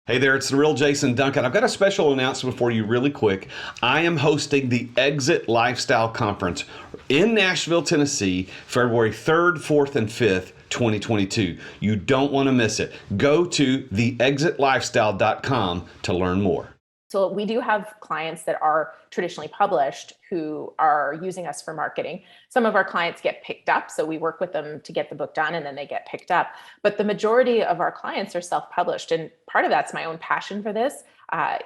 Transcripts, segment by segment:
Hey there, it's the real Jason Duncan. I've got a special announcement for you really quick. I am hosting the Exit Lifestyle Conference in Nashville, Tennessee, February 3rd, 4th, and 5th, 2022. You don't want to miss it. Go to theexitlifestyle.com to learn more. So we do have clients that are traditionally published who are using us for marketing. Some of our clients get picked up, so we work with them to get the book done and then they get picked up. But the majority of our clients are self-published, and part of that's my own passion for this.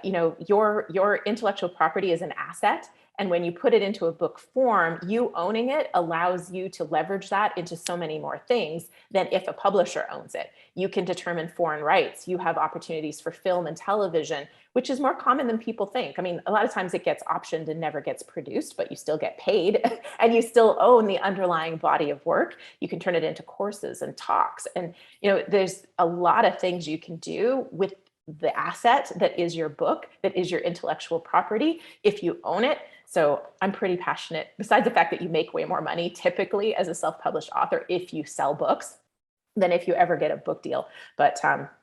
Your intellectual property is an asset. And when you put it into a book form, you owning it allows you to leverage that into so many more things than if a publisher owns it. You can determine foreign rights. You have opportunities for film and television, which is more common than people think. I mean, a lot of times it gets optioned and never gets produced, but you still get paid and you still own the underlying body of work. You can turn it into courses and talks. And, there's a lot of things you can do with the asset that is your book, that is your intellectual property, if you own it. So I'm pretty passionate, besides the fact that you make way more money typically as a self-published author if you sell books than if you ever get a book deal. But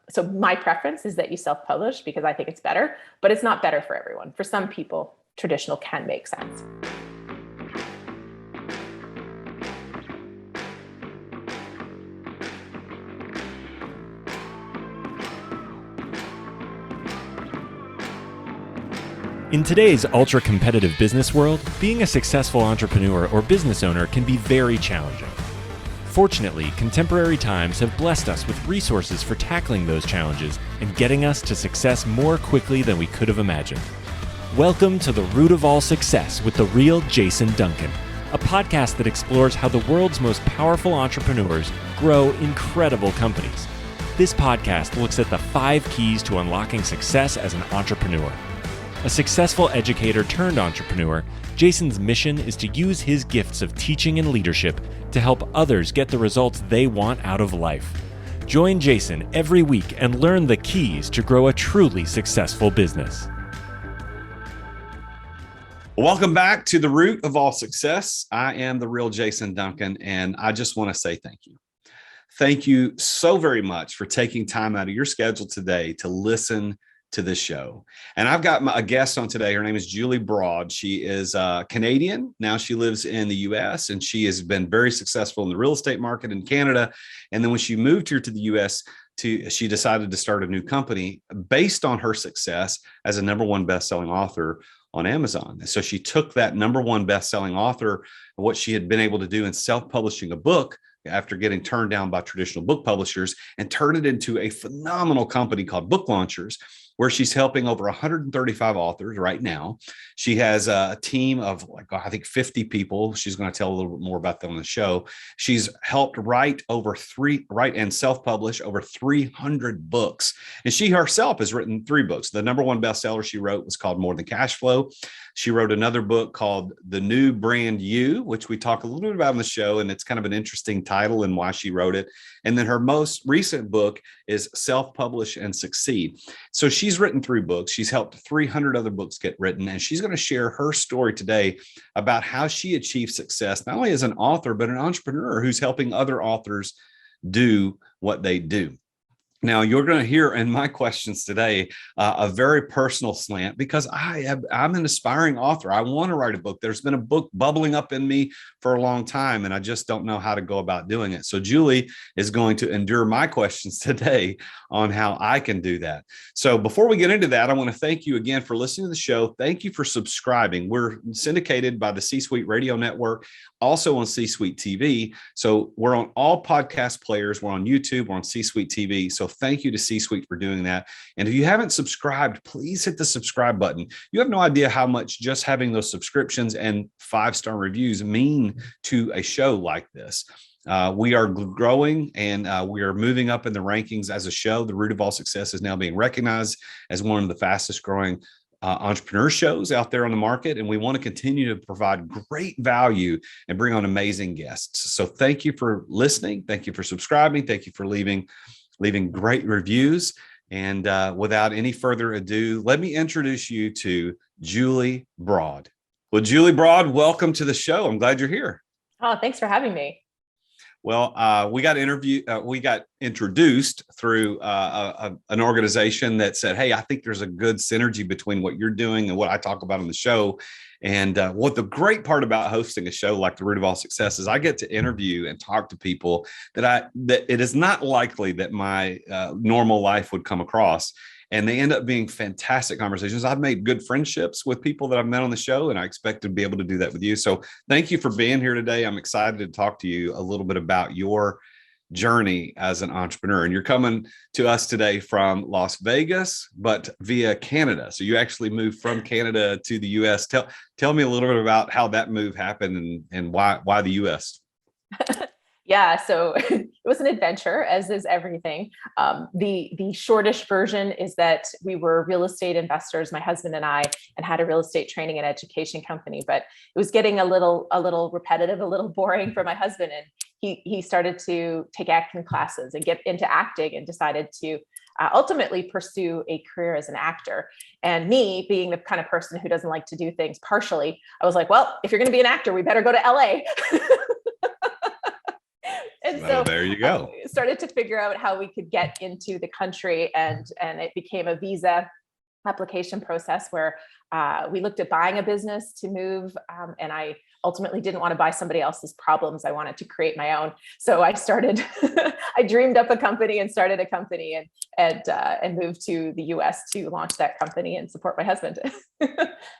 so my preference is that you self-publish because I think it's better, but it's not better for everyone. For some people, traditional can make sense. In today's ultra-competitive business world, being a successful entrepreneur or business owner can be very challenging. Fortunately, contemporary times have blessed us with resources for tackling those challenges and getting us to success more quickly than we could have imagined. Welcome to The Root of All Success with the real Jason Duncan, a podcast that explores how the world's most powerful entrepreneurs grow incredible companies. This podcast looks at the 5 keys to unlocking success as an entrepreneur. A successful educator turned entrepreneur, Jason's mission is to use his gifts of teaching and leadership to help others get the results they want out of life. Join Jason every week and learn the keys to grow a truly successful business. Welcome back to The Root of All Success. I am the real Jason Duncan, and I just want to say thank you. Thank you so very much for taking time out of your schedule today to listen to this show. And I've got a guest on today. Her name is Julie Broad. She is Canadian. Now she lives in the US, and she has been very successful in the real estate market in Canada. And then when she moved here to the US, she decided to start a new company based on her success as a #1 best-selling author on Amazon. And so she took that #1 best-selling author, what she had been able to do in self-publishing a book after getting turned down by traditional book publishers, and turned it into a phenomenal company called Book Launchers, where she's helping over 135 authors right now. She has a team of I think 50 people. She's going to tell a little bit more about them on the show. She's helped write and self-publish over 300 books. And she herself has written 3 books. The #1 bestseller she wrote was called More Than Cash Flow. She wrote another book called The New Brand You, which we talk a little bit about on the show, and it's kind of an interesting title and why she wrote it. And then her most recent book is Self-Publish and Succeed. So she's written 3 books. She's helped 300 other books get written, and she's going to share her story today about how she achieved success, not only as an author, but an entrepreneur who's helping other authors do what they do. Now, you're going to hear in my questions today a very personal slant, because I'm an aspiring author. I want to write a book. There's been a book bubbling up in me for a long time, and I just don't know how to go about doing it. So Julie is going to endure my questions today on how I can do that. So before we get into that, I want to thank you again for listening to the show. Thank you for subscribing. We're syndicated by the C-Suite Radio Network, also on C-Suite TV. So we're on all podcast players. We're on YouTube. We're on C-Suite TV. So thank you to C-Suite for doing that. And if you haven't subscribed, please hit the subscribe button. You have no idea how much just having those subscriptions and 5-star reviews mean to a show like this. We are growing, and we are moving up in the rankings as a show. The Root of All Success is now being recognized as one of the fastest growing entrepreneur shows out there on the market. And we want to continue to provide great value and bring on amazing guests. So thank you for listening. Thank you for subscribing. Thank you for leaving great reviews. And without any further ado, let me introduce you to Julie Broad. Well, Julie Broad, welcome to the show. I'm glad you're here. Oh, thanks for having me. Well, we got introduced through an organization that said, "Hey, I think there's a good synergy between what you're doing and what I talk about on the show." And what the great part about hosting a show like The Root of All Success is I get to interview and talk to people that it is not likely that my normal life would come across. And they end up being fantastic conversations. I've made good friendships with people that I've met on the show, and I expect to be able to do that with you. So thank you for being here today. I'm excited to talk to you a little bit about your journey as an entrepreneur. And you're coming to us today from Las Vegas, but via Canada. So you actually moved from Canada to the US. Tell me a little bit about how that move happened and why the US. Yeah, so it was an adventure, as is everything. The shortish version is that we were real estate investors, my husband and I, and had a real estate training and education company. But it was getting a little repetitive, a little boring for my husband, and he started to take acting classes and get into acting, and decided to ultimately pursue a career as an actor. And me, being the kind of person who doesn't like to do things partially, I was like, well, if you're going to be an actor, we better go to LA. And so there you go. Started to figure out how we could get into the country, and it became a visa application process where we looked at buying a business to move, and I ultimately didn't want to buy somebody else's problems. I wanted to create my own. So I started, I dreamed up a company and started a company, and moved to the US to launch that company and support my husband.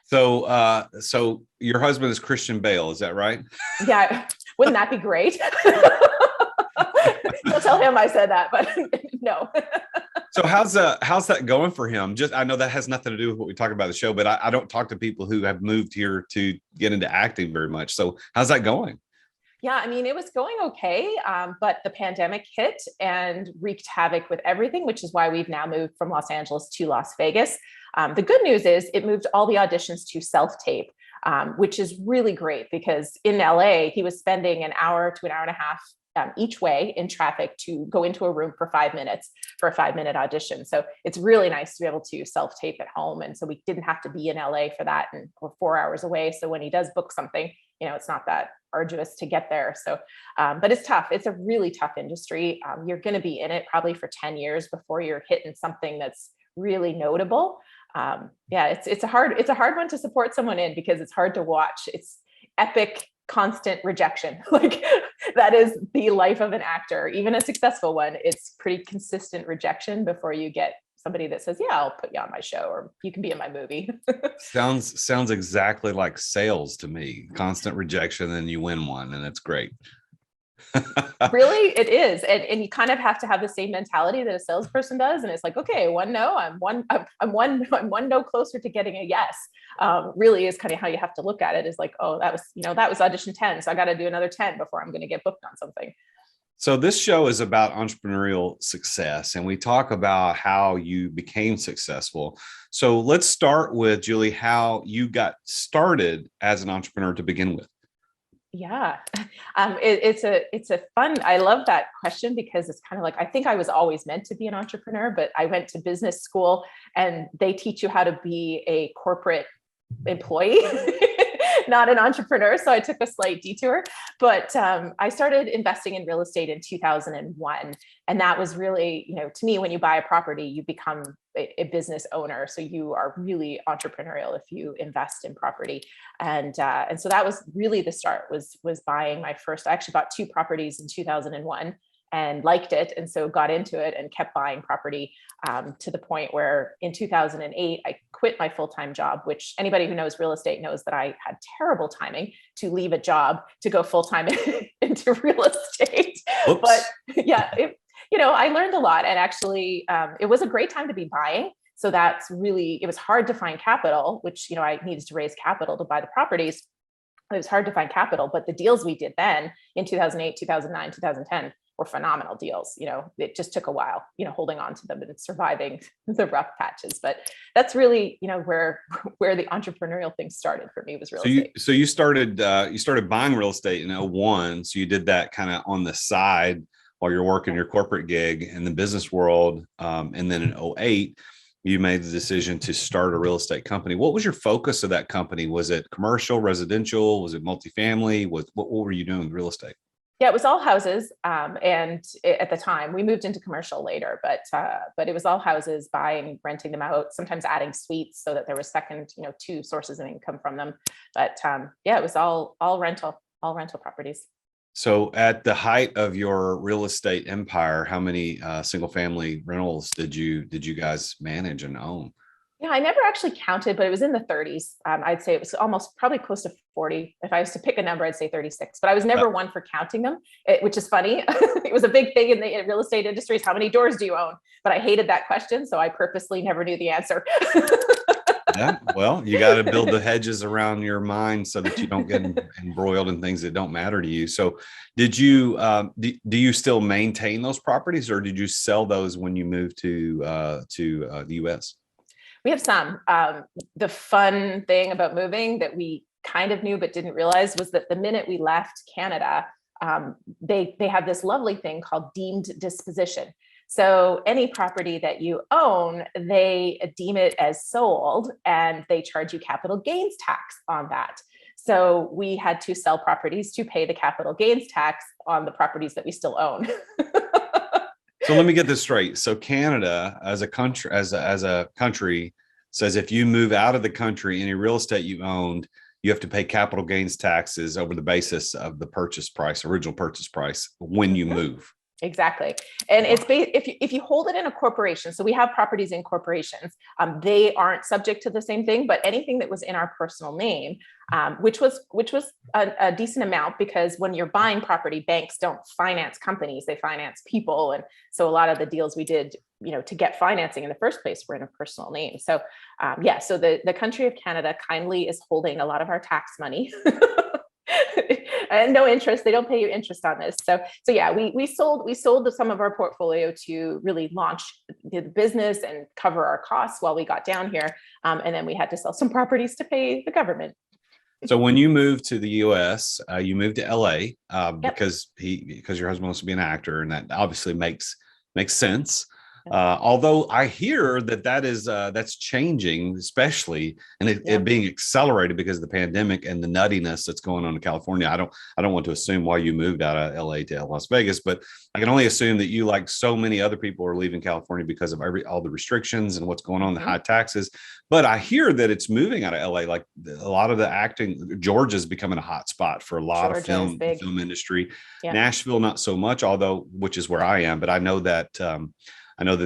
So your husband is Christian Bale, is that right? Yeah. Wouldn't that be great? Don't tell him I said that, but no. So how's that going for him? I know that has nothing to do with what we talk about the show, but I don't talk to people who have moved here to get into acting very much. So how's that going? Yeah, I mean, it was going okay, but the pandemic hit and wreaked havoc with everything, which is why we've now moved from Los Angeles to Las Vegas. The good news is it moved all the auditions to self-tape, which is really great, because in LA, he was spending an hour to an hour and a half each way in traffic to go into a room for 5 minutes for a 5-minute audition. So it's really nice to be able to self-tape at home. And so we didn't have to be in LA for that, and we're 4 hours away. So when he does book something, it's not that arduous to get there. So, but it's tough. It's a really tough industry. You're going to be in it probably for 10 years before you're hitting something that's really notable. Yeah, it's a hard one to support someone in, because it's hard to watch. It's epic, constant rejection. Like, that is the life of an actor, even a successful one. It's pretty consistent rejection before you get somebody that says, yeah, I'll put you on my show, or you can be in my movie. Sounds exactly like sales to me. Constant rejection, and you win one, and it's great. Really, it is. And you kind of have to have the same mentality that a salesperson does. And it's like, okay, one no, I'm one no closer to getting a yes. Really is kind of how you have to look at it, is like, oh, that was audition 10. So I got to do another 10 before I'm going to get booked on something. So this show is about entrepreneurial success, and we talk about how you became successful. So let's start with, Julie, how you got started as an entrepreneur to begin with. Yeah, it's a fun, I love that question, because it's kind of like, I think I was always meant to be an entrepreneur, but I went to business school and they teach you how to be a corporate employee, not an entrepreneur. So I took a slight detour, but I started investing in real estate in 2001. And that was really, to me, when you buy a property, you become a business owner. So you are really entrepreneurial if you invest in property. And so that was really the start, was buying my first. I actually bought 2 properties in 2001 and liked it. And so got into it and kept buying property to the point where in 2008, I quit my full-time job, which anybody who knows real estate knows that I had terrible timing to leave a job to go full-time into real estate. Oops. But yeah, I learned a lot, and actually it was a great time to be buying. So that's really, it was hard to find capital, which, I needed to raise capital to buy the properties. It was hard to find capital, but the deals we did then in 2008, 2009, 2010 were phenomenal deals. It just took a while, holding on to them and surviving the rough patches. But that's really, where the entrepreneurial thing started for me, was real estate. So you started buying real estate in 2001. So you did that kind of on the side while you're working your corporate gig in the business world. And then in 2008, you made the decision to start a real estate company. What was your focus of that company? Was it commercial, residential? Was it multifamily? What were you doing with real estate? Yeah, it was all houses. At the time we moved into commercial later, but it was all houses, buying, renting them out, sometimes adding suites so that there was second, two sources of income from them. But yeah, it was all rental properties. So at the height of your real estate empire, how many single family rentals did you guys manage and own? Yeah, I never actually counted, but it was in the 30s. I'd say it was almost probably close to 40. If I was to pick a number, I'd say 36, but I was never one for counting them, which is funny. It was a big thing in the real estate industry is how many doors do you own? But I hated that question. So I purposely never knew the answer. Yeah, well, you got to build the hedges around your mind so that you don't get embroiled in things that don't matter to you. So did you, do you still maintain those properties, or did you sell those when you moved to the US? We have some. The fun thing about moving that we kind of knew but didn't realize was that the minute we left Canada, they have this lovely thing called deemed disposition. So any property that you own, they deem it as sold and they charge you capital gains tax on that. So we had to sell properties to pay the capital gains tax on the properties that we still own. So let me get this straight. So Canada as a country, as a country, says if you move out of the country, any real estate you owned, you have to pay capital gains taxes over the basis of the purchase price, original purchase price, when you move. Exactly. And it's if you hold it in a corporation, so we have properties in corporations, they aren't subject to the same thing, but anything that was in our personal name, which was a decent amount, because when you're buying property, banks don't finance companies, they finance people. And so a lot of the deals we did, to get financing in the first place were in a personal name. So yeah, so the country of Canada kindly is holding a lot of our tax money. And no interest. They don't pay you interest on this. So yeah, we sold some of our portfolio to really launch the business and cover our costs while we got down here. And then we had to sell some properties to pay the government. So when you moved to the US, you moved to LA Yep. because your husband wants to be an actor, and that obviously makes sense. Although I hear that's changing, especially, and it being accelerated because of the pandemic and the nuttiness that's going on in California. I don't want to assume why you moved out of LA to Las Vegas, but I can only assume that you, like so many other people, are leaving California because of all the restrictions and what's going on, the high taxes. But I hear that it's moving out of LA. Like a lot of the acting, Georgia's becoming a hot spot for a lot of film industry. Yeah. Nashville, not so much, although, which is where I am, but I know that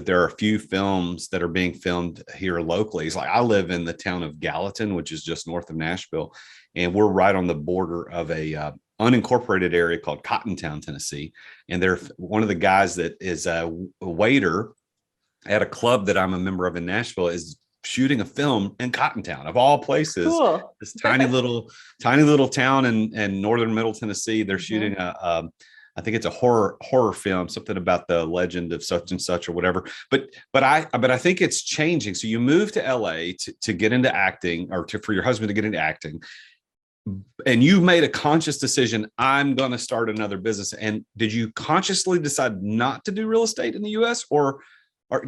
there are a few films that are being filmed here locally. It's like I live in the town of Gallatin, which is just north of Nashville, and we're right on the border of a unincorporated area called Cottontown, Tennessee. And they're one of the guys that is a waiter at a club that I'm a member of in Nashville is shooting a film in Cottontown, of all places. Cool. This tiny little town in northern middle Tennessee. They're shooting I think it's a horror film, something about the legend of such and such or whatever. But I think it's changing. So you moved to LA to get into acting, or for your husband to get into acting, and you made a conscious decision, I'm going to start another business. And did you consciously decide not to do real estate in the US, or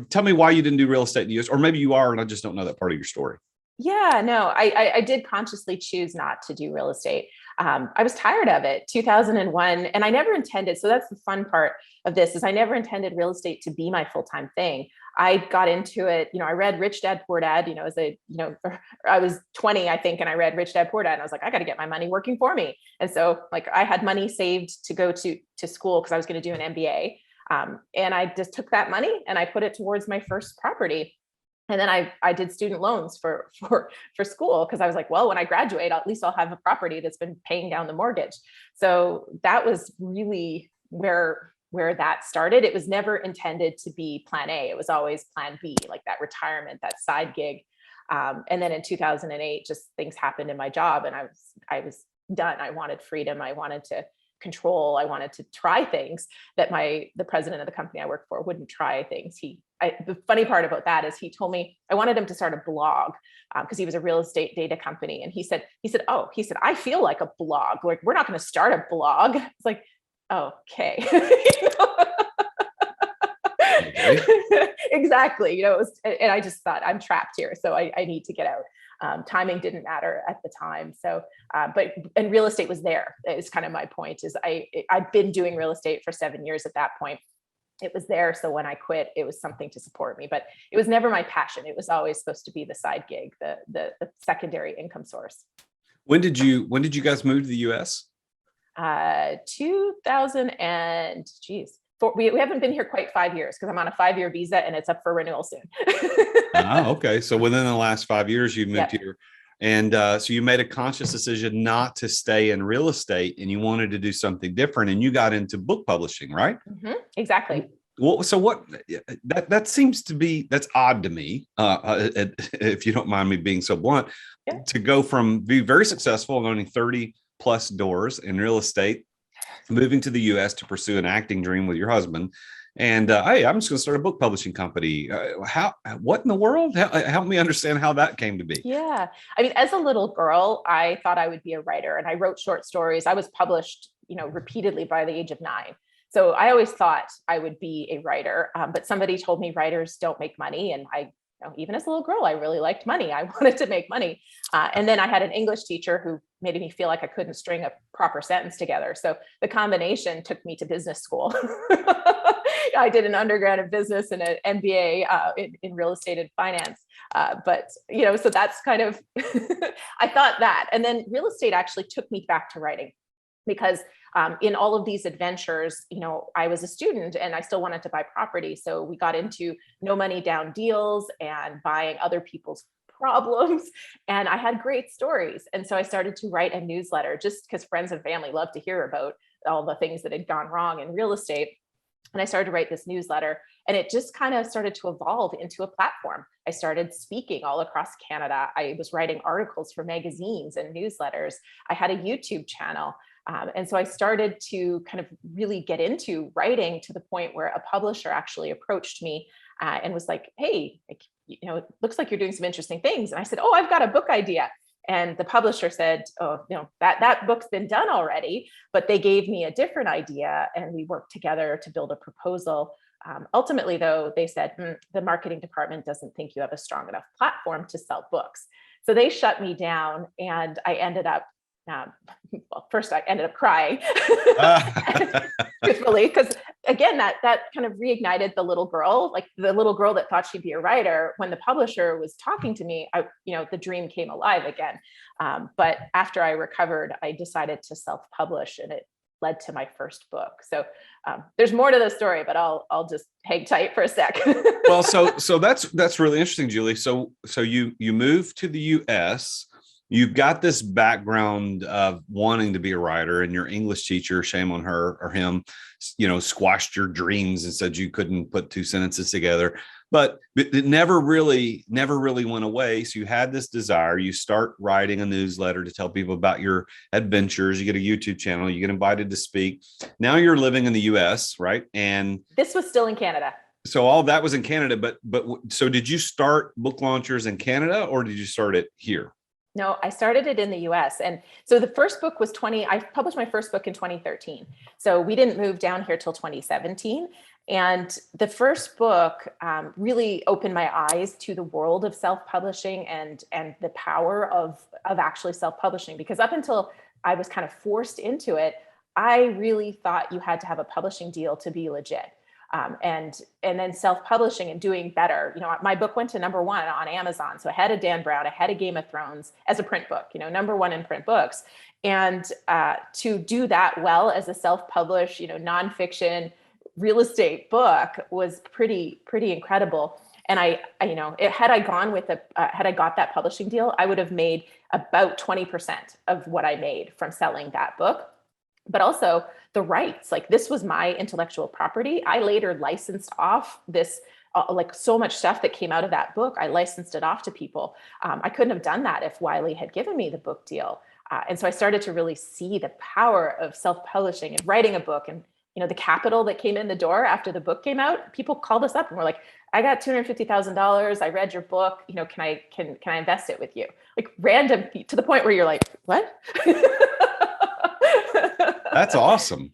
tell me why you didn't do real estate in the US, or maybe you are and I just don't know that part of your story. Yeah, no, I did consciously choose not to do real estate. I was tired of it. 2001, and I never intended. So that's the fun part of this, is I never intended real estate to be my full-time thing. I got into it. I read Rich Dad Poor Dad. I was 20, I think, and I read Rich Dad Poor Dad, and I was like, I got to get my money working for me. And so, like, I had money saved to go to school because I was going to do an MBA, and I just took that money and I put it towards my first property. And then I did student loans for school, because I was like, well, when I graduate, at least I'll have a property that's been paying down the mortgage. So that was really where that started. It was never intended to be plan A. It was always plan B, like that retirement, that side gig. And then in 2008, just things happened in my job, and I was done. I wanted freedom. I wanted to control. I wanted to try things that the president of the company I worked for wouldn't try things. The funny part about that is he told me I wanted him to start a blog, because he was a real estate data company. And he said, I feel like a blog. Like, we're not going to start a blog. It's like, oh, okay. Exactly. It was, and I just thought I'm trapped here. So I need to get out. Timing didn't matter at the time. So, and real estate was there. Is kind of my point is I've been doing real estate for 7 years at that point. It was there. So when I quit, it was something to support me, but it was never my passion. It was always supposed to be the side gig, the secondary income source. When did you guys move to the US? 2000 and geez, we haven't been here quite 5 years because I'm on a 5-year visa and it's up for renewal soon. Oh, okay. So within the last 5 years, you moved here. And so you made a conscious decision not to stay in real estate and you wanted to do something different and you got into book publishing, right? Mm-hmm. Exactly. Well, so what that seems to be, that's odd to me, if you don't mind me being so blunt, to go from be very successful and owning 30 plus doors in real estate, moving to the US to pursue an acting dream with your husband. And hey, I'm just going to start a book publishing company. What in the world? Help me understand how that came to be. Yeah. I mean, as a little girl, I thought I would be a writer and I wrote short stories. I was published, repeatedly by the age of 9. So I always thought I would be a writer, but somebody told me writers don't make money. And even as a little girl, I really liked money. I wanted to make money. And then I had an English teacher who made me feel like I couldn't string a proper sentence together. So the combination took me to business school. I did an undergrad in business and an MBA in real estate and finance. So that's kind of, I thought that. And then real estate actually took me back to writing because in all of these adventures, I was a student and I still wanted to buy property. So we got into no money down deals and buying other people's problems. And I had great stories. And so I started to write a newsletter just because friends and family love to hear about all the things that had gone wrong in real estate. And I started to write this newsletter and it just kind of started to evolve into a platform. I started speaking all across Canada. I was writing articles for magazines and newsletters. I had a YouTube channel. And so I started to kind of really get into writing to the point where a publisher actually approached me and was like, hey, it looks like you're doing some interesting things. And I said, oh, I've got a book idea. And the publisher said, oh, that book's been done already, but they gave me a different idea and we worked together to build a proposal. Ultimately, though, they said, the marketing department doesn't think you have a strong enough platform to sell books. So they shut me down and I ended up first I ended up crying, truthfully, because again, that kind of reignited the little girl, like the little girl that thought she'd be a writer. When the publisher was talking to me, the dream came alive again. But after I recovered, I decided to self-publish, and it led to my first book. So there's more to the story, but I'll just hang tight for a sec. Well, so that's really interesting, Julie. So you moved to the US. You've got this background of wanting to be a writer, and your English teacher, shame on her or him, squashed your dreams and said you couldn't put 2 sentences together. But it never really went away. So you had this desire. You start writing a newsletter to tell people about your adventures. You get a YouTube channel. You get invited to speak. Now you're living in the US, right? And this was still in Canada. So all that was in Canada. But so did you start Book Launchers in Canada, or did you start it here? No, I started it in the US. And so the first book was I published my first book in 2013. So we didn't move down here till 2017. And the first book really opened my eyes to the world of self-publishing and the power of actually self-publishing, because up until I was kind of forced into it, I really thought you had to have a publishing deal to be legit. And then self-publishing and doing better. My book went to #1 on Amazon. So ahead of Dan Brown, ahead of Game of Thrones as a print book, #1 in print books. And to do that well as a self-published, nonfiction real estate book was pretty incredible. And had I got that publishing deal, I would have made about 20% of what I made from selling that book. But also the rights, like this was my intellectual property. I later licensed off this, so much stuff that came out of that book. I licensed it off to people. I couldn't have done that if Wiley had given me the book deal. And so I started to really see the power of self-publishing and writing a book. And, the capital that came in the door after the book came out, people called us up and were like, I got $250,000. I read your book. Can I invest it with you? Like random, to the point where you're like, what? That's awesome.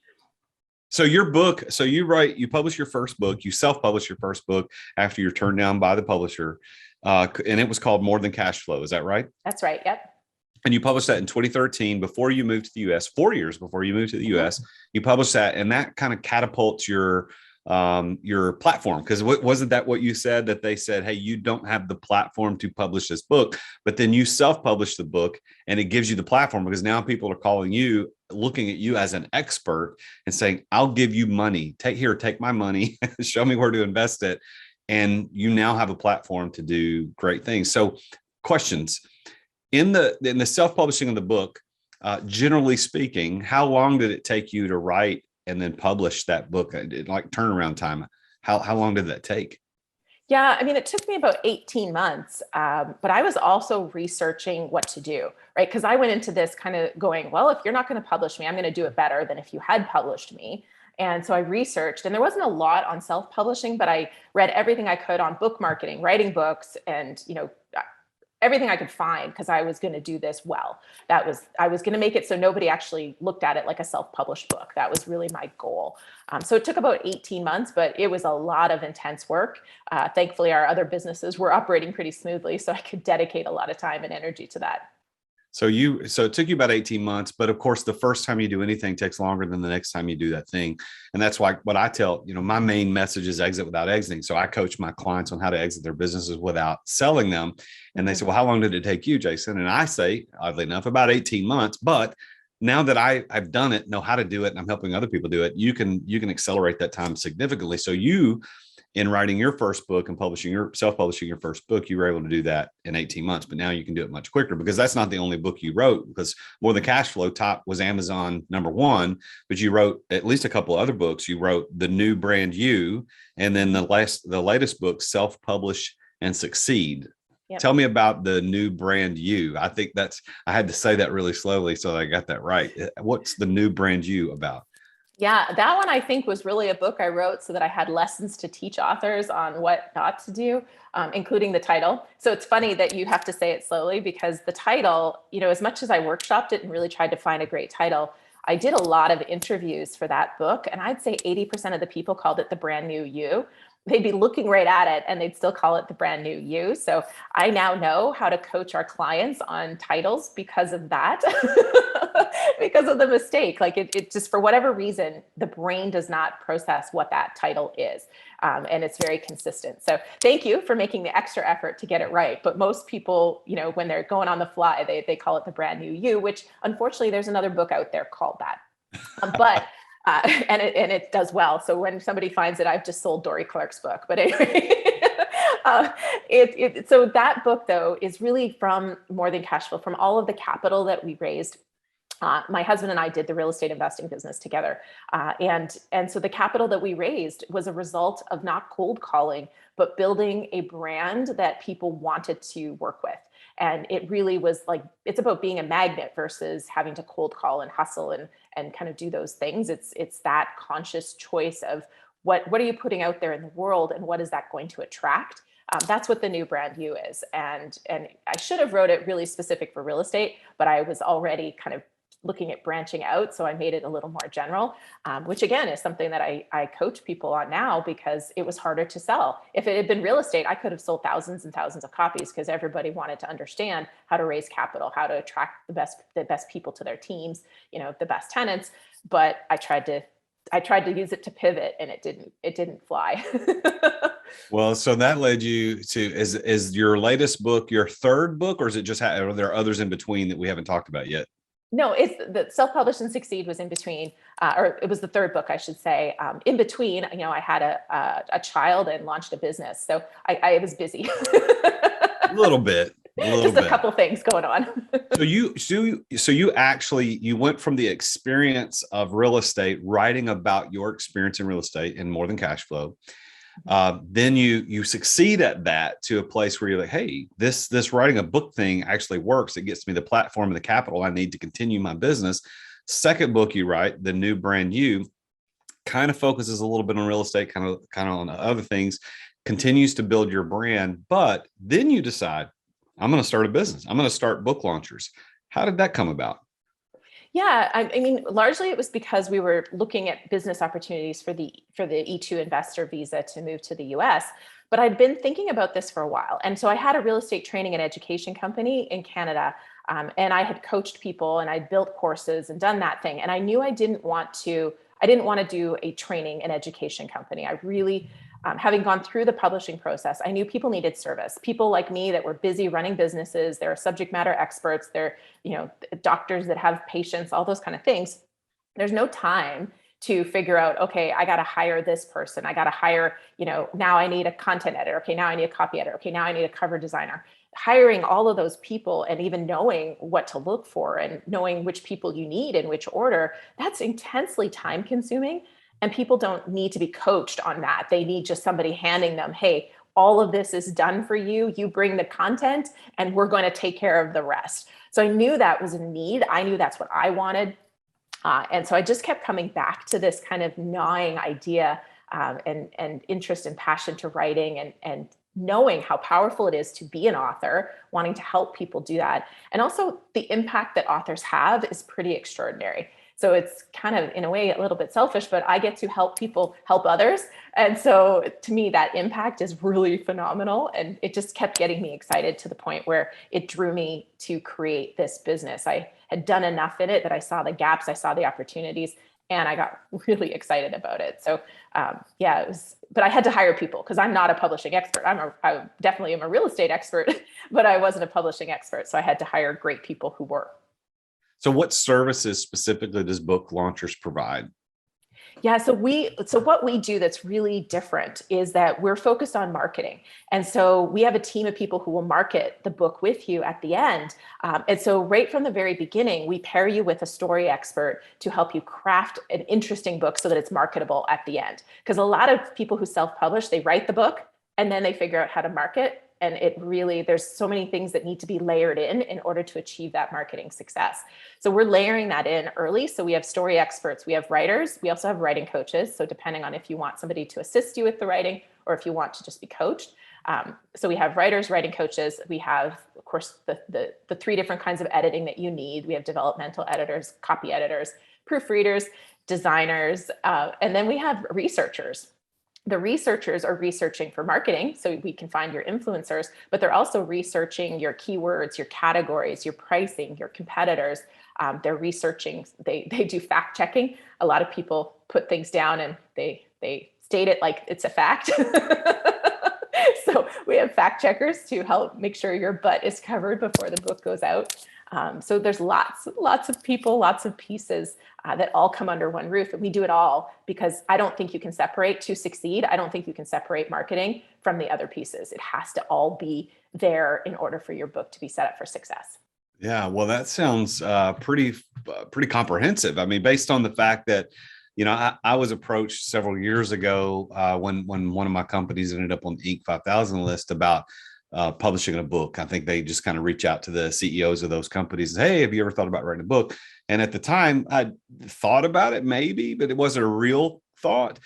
So your book, so you publish your first book, you self-publish your first book after you're turned down by the publisher. And it was called More Than Cash Flow. Is that right? That's right. Yep. And you published that in 2013 before you moved to the US, 4 years before you moved to the US. You published that, and that kind of catapults your platform. Because wasn't that what you said, that they said, hey, you don't have the platform to publish this book, but then you self-publish the book and it gives you the platform, because now people are calling you, looking at you as an expert and saying, I'll give you money, take my money, show me where to invest it. And you now have a platform to do great things. So questions in the self-publishing of the book, generally speaking, how long did it take you to write and then publish that book? Like turnaround time, how long did that take? Yeah, I mean, it took me about 18 months, but I was also researching what to do, right? Because I went into this kind of going, well, if you're not going to publish me, I'm going to do it better than if you had published me. And so I researched, and there wasn't a lot on self-publishing, but I read everything I could on book marketing, writing books, and everything I could find, because I was going to do this well. I was going to make it so nobody actually looked at it like a self-published book. That was really my goal. So it took about 18 months, but it was a lot of intense work. Thankfully, our other businesses were operating pretty smoothly, so I could dedicate a lot of time and energy to that. So it took you about 18 months, but of course, the first time you do anything takes longer than the next time you do that thing. And that's why what I tell, my main message is exit without exiting. So I coach my clients on how to exit their businesses without selling them. And they say, well, how long did it take you, Jason? And I say, oddly enough, about 18 months. But now that I've done it, know how to do it, and I'm helping other people do it, you can accelerate that time significantly. So in writing your first book and self-publishing your first book, you were able to do that in 18 months, but now you can do it much quicker, because that's not the only book you wrote, because More Than Cash Flow was Amazon #1, but you wrote at least a couple of other books. You wrote The New Brand You, and then the latest book, Self-Publish and Succeed. Yep. Tell me about The New Brand You. I think I had to say that really slowly so I got that right. What's The New Brand You about? Yeah, that one I think was really a book I wrote so that I had lessons to teach authors on what not to do, including the title. So it's funny that you have to say it slowly, because the title, as much as I workshopped it and really tried to find a great title, I did a lot of interviews for that book. And I'd say 80% of the people called it The Brand New You. They'd be looking right at it and they'd still call it The Brand New You. So I now know how to coach our clients on titles because of that, because of the mistake. Like it just, for whatever reason, the brain does not process what that title is. And it's very consistent. So thank you for making the extra effort to get it right. But most people, when they're going on the fly, they call it The Brand New You, which unfortunately there's another book out there called that. And it does well. So when somebody finds it, I've just sold Dory Clark's book. But anyway, so that book, though, is really from More Than Cash Flow, from all of the capital that we raised. My husband and I did the real estate investing business together. And so the capital that we raised was a result of not cold calling, but building a brand that people wanted to work with. And it really was like, it's about being a magnet versus having to cold call and hustle and kind of do those things. It's that conscious choice of what are you putting out there in the world, and what is that going to attract? That's what The New Brand You is. And I should have wrote it really specific for real estate, but I was already kind of looking at branching out. So I made it a little more general, which again is something that I coach people on now, because it was harder to sell. If it had been real estate, I could have sold thousands and thousands of copies, because everybody wanted to understand how to raise capital, how to attract the best people to their teams, the best tenants. But I tried to use it to pivot, and it didn't fly. Well, so that led you to, is your latest book your third book, or is it just, are there others in between that we haven't talked about yet? No, it's the Self-Publish and Succeed was in between, or it was the third book, I should say. In between, I had a child and launched a business, so I was busy. A little bit. Just a couple things going on. So you went from the experience of real estate, writing about your experience in real estate and More Than Cash Flow. Then you succeed at that to a place where you're like, hey, this writing a book thing actually works. It gets me the platform and the capital I need to continue my business. Second book you write, The New Brand You, kind of focuses a little bit on real estate, kind of on other things, continues to build your brand. But then you decide, I'm going to start a business. I'm going to start book launchers. How did that come about? I mean, largely it was because we were looking at business opportunities for the E2 investor visa to move to the US. But I'd been thinking about this for a while. And so I had a real estate training and education company in Canada. And I had coached people and I'd built courses and done that thing. And I knew I didn't want to do a training and education company. I really, having gone through the publishing process, I knew people needed service. People like me that were busy running businesses, they're subject matter experts, they're, doctors that have patients, all those kind of things. There's no time to figure out, okay, I got to hire this person. I got to hire, now I need a content editor. Okay, now I need a copy editor. Okay, now I need a cover designer. Hiring all of those people and even knowing what to look for and knowing which people you need in which order, that's intensely time consuming. And people don't need to be coached on that. They need just somebody handing them, hey, all of this is done for you. You bring the content and we're going to take care of the rest. So I knew that was a need. I knew that's what I wanted. And so I just kept coming back to this kind of gnawing idea and interest and passion to writing and knowing how powerful it is to be an author, wanting to help people do that. And also the impact that authors have is pretty extraordinary. So it's kind of, in a way, a little bit selfish, but I get to help people help others. And so to me, that impact is really phenomenal. And it just kept getting me excited to the point where it drew me to create this business. I had done enough in it that I saw the gaps, I saw the opportunities, and I got really excited about it. So it was, but I had to hire people because I'm not a publishing expert. I definitely am a real estate expert, but I wasn't a publishing expert. So I had to hire great people who were. So what services specifically does Book Launchers provide? Yeah, so what we do that's really different is that we're focused on marketing. And so we have a team of people who will market the book with you at the end. And so right from the very beginning, we pair you with a story expert to help you craft an interesting book so that it's marketable at the end. Because a lot of people who self-publish, they write the book and then they figure out how to market. And there's so many things that need to be layered in order to achieve that marketing success. So we're layering that in early. So we have story experts, we have writers, we also have writing coaches. So depending on if you want somebody to assist you with the writing or if you want to just be coached. So we have writers, writing coaches. We have, of course, the three different kinds of editing that you need. We have developmental editors, copy editors, proofreaders, designers, and then we have researchers. The researchers are researching for marketing, so we can find your influencers, but they're also researching your keywords, your categories, your pricing, your competitors. They're researching, they do fact checking. A lot of people put things down and they state it like it's a fact. So we have fact checkers to help make sure your butt is covered before the book goes out. So there's lots of people, lots of pieces that all come under one roof, and we do it all because I don't think you can separate to succeed. I don't think you can separate marketing from the other pieces. It has to all be there in order for your book to be set up for success. Yeah, well, that sounds pretty comprehensive. I mean, based on the fact that, I was approached several years ago when one of my companies ended up on the Inc. 5000 list about publishing a book. I think they just kind of reach out to the CEOs of those companies. Hey, have you ever thought about writing a book? And at the time I thought about it maybe, but it wasn't a real thought.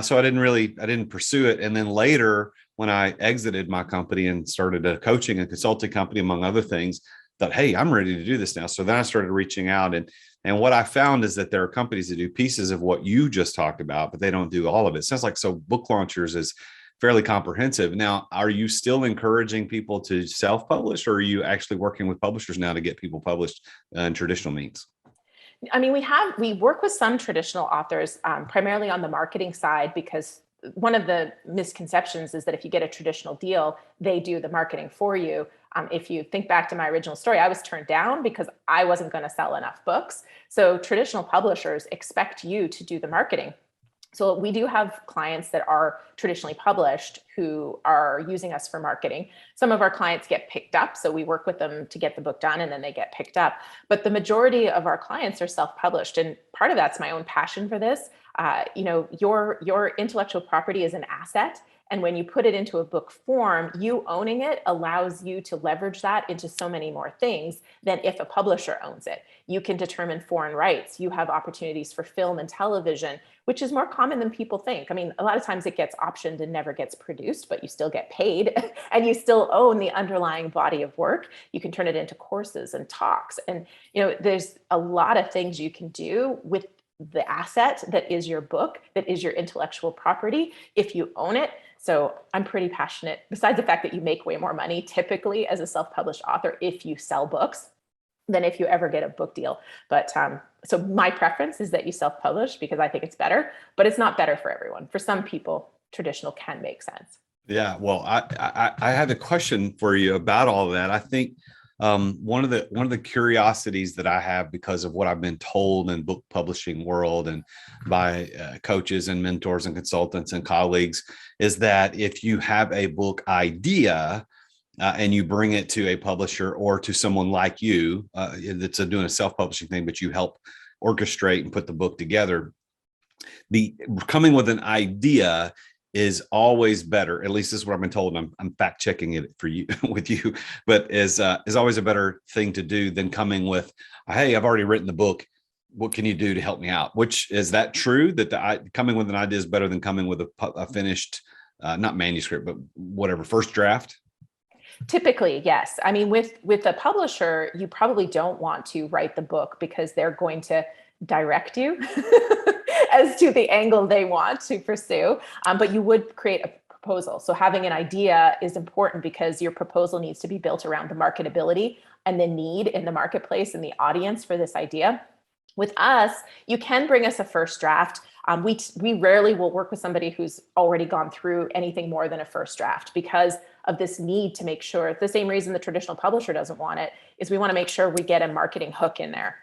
So I didn't pursue it. And then later when I exited my company and started a coaching and consulting company, among other things, thought, hey, I'm ready to do this now. So then I started reaching out and what I found is that there are companies that do pieces of what you just talked about, but they don't do all of it. Sounds like so Book Launchers is fairly comprehensive. Now, are you still encouraging people to self-publish, or are you actually working with publishers now to get people published in traditional means? I mean, we work with some traditional authors, primarily on the marketing side, because one of the misconceptions is that if you get a traditional deal, they do the marketing for you. If you think back to my original story, I was turned down because I wasn't going to sell enough books. So traditional publishers expect you to do the marketing. So we do have clients that are traditionally published who are using us for marketing. Some of our clients get picked up, so we work with them to get the book done and then they get picked up. But the majority of our clients are self-published, and part of that's my own passion for this. Your intellectual property is an asset, And when you put it into a book form, you owning it allows you to leverage that into so many more things than if a publisher owns it. You can determine foreign rights. You have opportunities for film and television, which is more common than people think. I mean, a lot of times it gets optioned and never gets produced, but you still get paid and you still own the underlying body of work. You can turn it into courses and talks. And, there's a lot of things you can do with the asset that is your book, that is your intellectual property, if you own it. So I'm pretty passionate, besides the fact that you make way more money typically as a self-published author if you sell books than if you ever get a book deal. But so my preference is that you self-publish because I think it's better, but it's not better for everyone. For some people, traditional can make sense. Yeah, well, I had a question for you about all of that. I think one of the curiosities that I have because of what I've been told in book publishing world and by coaches and mentors and consultants and colleagues is that if you have a book idea and you bring it to a publisher or to someone like you that's doing a self-publishing thing, but you help orchestrate and put the book together, the coming with an idea is always better. At least this is what I've been told. And I'm fact checking it for you with you, but is always a better thing to do than coming with, hey, I've already written the book. What can you do to help me out? Which is that true that coming with an idea is better than coming with a finished, not manuscript, but whatever, first draft? Typically, yes. I mean, with a publisher, you probably don't want to write the book because they're going to direct you as to the angle they want to pursue. But you would create a proposal. So having an idea is important because your proposal needs to be built around the marketability and the need in the marketplace and the audience for this idea. With us, you can bring us a first draft. We rarely will work with somebody who's already gone through anything more than a first draft because of this need to make sure, the same reason the traditional publisher doesn't want it, is we want to make sure we get a marketing hook in there.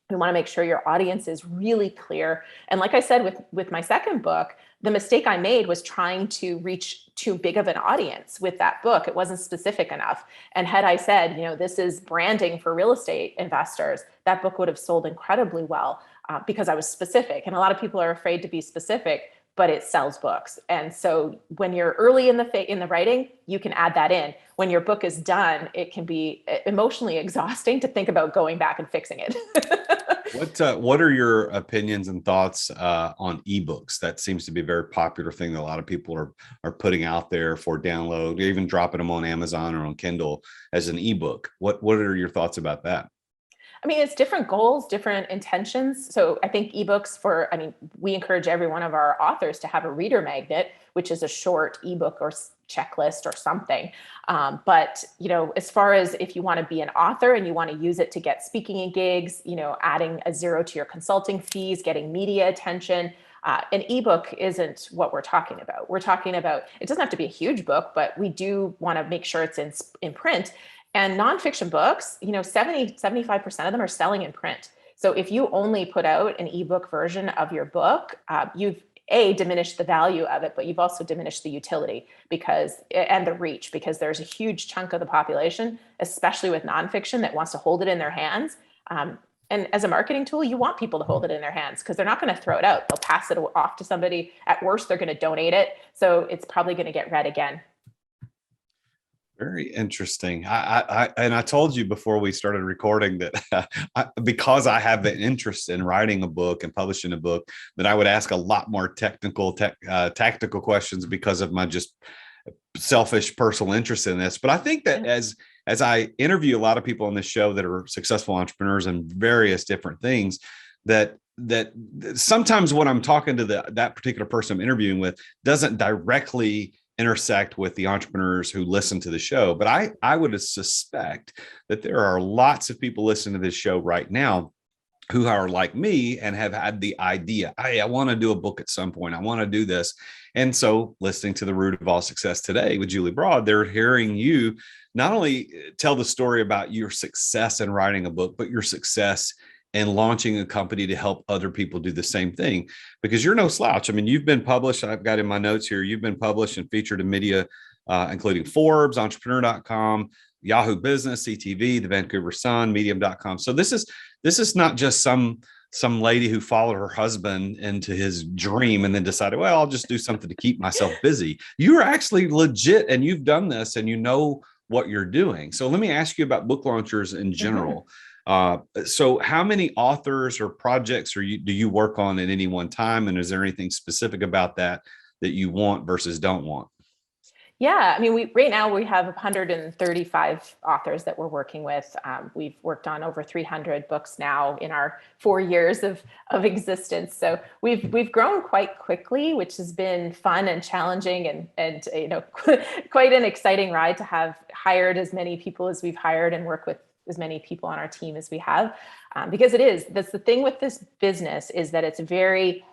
We want to make sure your audience is really clear. And like I said, with my second book, the mistake I made was trying to reach too big of an audience with that book. It wasn't specific enough. And had I said, this is branding for real estate investors, that book would have sold incredibly well because I was specific. And a lot of people are afraid to be specific, but it sells books. And so when you're early in the writing, you can add that in. When your book is done, it can be emotionally exhausting to think about going back and fixing it. What are your opinions and thoughts on ebooks? That seems to be a very popular thing that a lot of people are putting out there for download, even dropping them on Amazon or on Kindle as an ebook. What are your thoughts about that? I mean, it's different goals, different intentions. So I think ebooks we encourage every one of our authors to have a reader magnet, which is a short ebook or checklist or something. But, as far as if you want to be an author and you want to use it to get speaking gigs, adding a zero to your consulting fees, getting media attention, an ebook isn't what we're talking about. We're talking about, it doesn't have to be a huge book, but we do want to make sure it's in print. And nonfiction books, 75% of them are selling in print. So if you only put out an ebook version of your book, you've diminished the value of it, but you've also diminished the utility and the reach, because there's a huge chunk of the population, especially with nonfiction, that wants to hold it in their hands. And as a marketing tool, you want people to hold it in their hands because they're not going to throw it out. They'll pass it off to somebody. At worst, they're going to donate it. So it's probably going to get read again. Very interesting. I told you before we started recording that because I have an interest in writing a book and publishing a book, that I would ask a lot more tactical questions because of my just selfish personal interest in this. But I think that as I interview a lot of people on this show that are successful entrepreneurs in various different things, that sometimes when I'm talking to that particular person I'm interviewing with doesn't directly intersect with the entrepreneurs who listen to the show. But I would suspect that there are lots of people listening to this show right now who are like me and have had the idea, I want to do a book at some point. I want to do this. And so listening to The Root of All Success today with Julie Broad, they're hearing you not only tell the story about your success in writing a book, but your success and launching a company to help other people do the same thing, because you're no slouch. I mean, you've been published. I've got in my notes here, you've been published and featured in media, including Forbes, entrepreneur.com, Yahoo Business, CTV, the Vancouver Sun, medium.com. So this is not just some some lady who followed her husband into his dream and then decided, well, I'll just do something to keep myself busy. You're actually legit, and you've done this, and you know what you're doing. So let me ask you about book launchers in general. So how many authors or projects do you work on at any one time? And is there anything specific about that you want versus don't want? Yeah, I mean, right now we have 135 authors that we're working with. We've worked on over 300 books now in our 4 years of existence. So we've grown quite quickly, which has been fun and challenging, and quite an exciting ride to have hired as many people as we've hired and work with as many people on our team as we have, because that's the thing with this business, is that it's very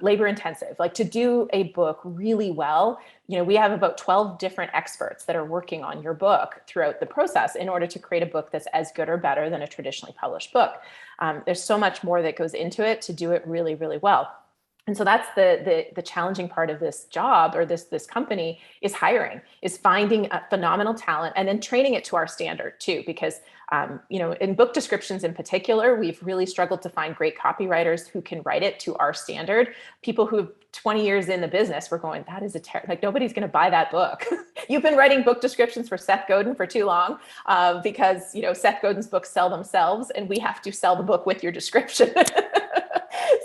labor intensive. Like, to do a book really well, we have about 12 different experts that are working on your book throughout the process in order to create a book that's as good or better than a traditionally published book. There's so much more that goes into it to do it really, really well. And so that's the challenging part of this job, or this company, is hiring, is finding a phenomenal talent and then training it to our standard too. Because in book descriptions in particular, we've really struggled to find great copywriters who can write it to our standard. People who have 20 years in the business, we're going, that is like, nobody's going to buy that book. You've been writing book descriptions for Seth Godin for too long, because Seth Godin's books sell themselves, and we have to sell the book with your description.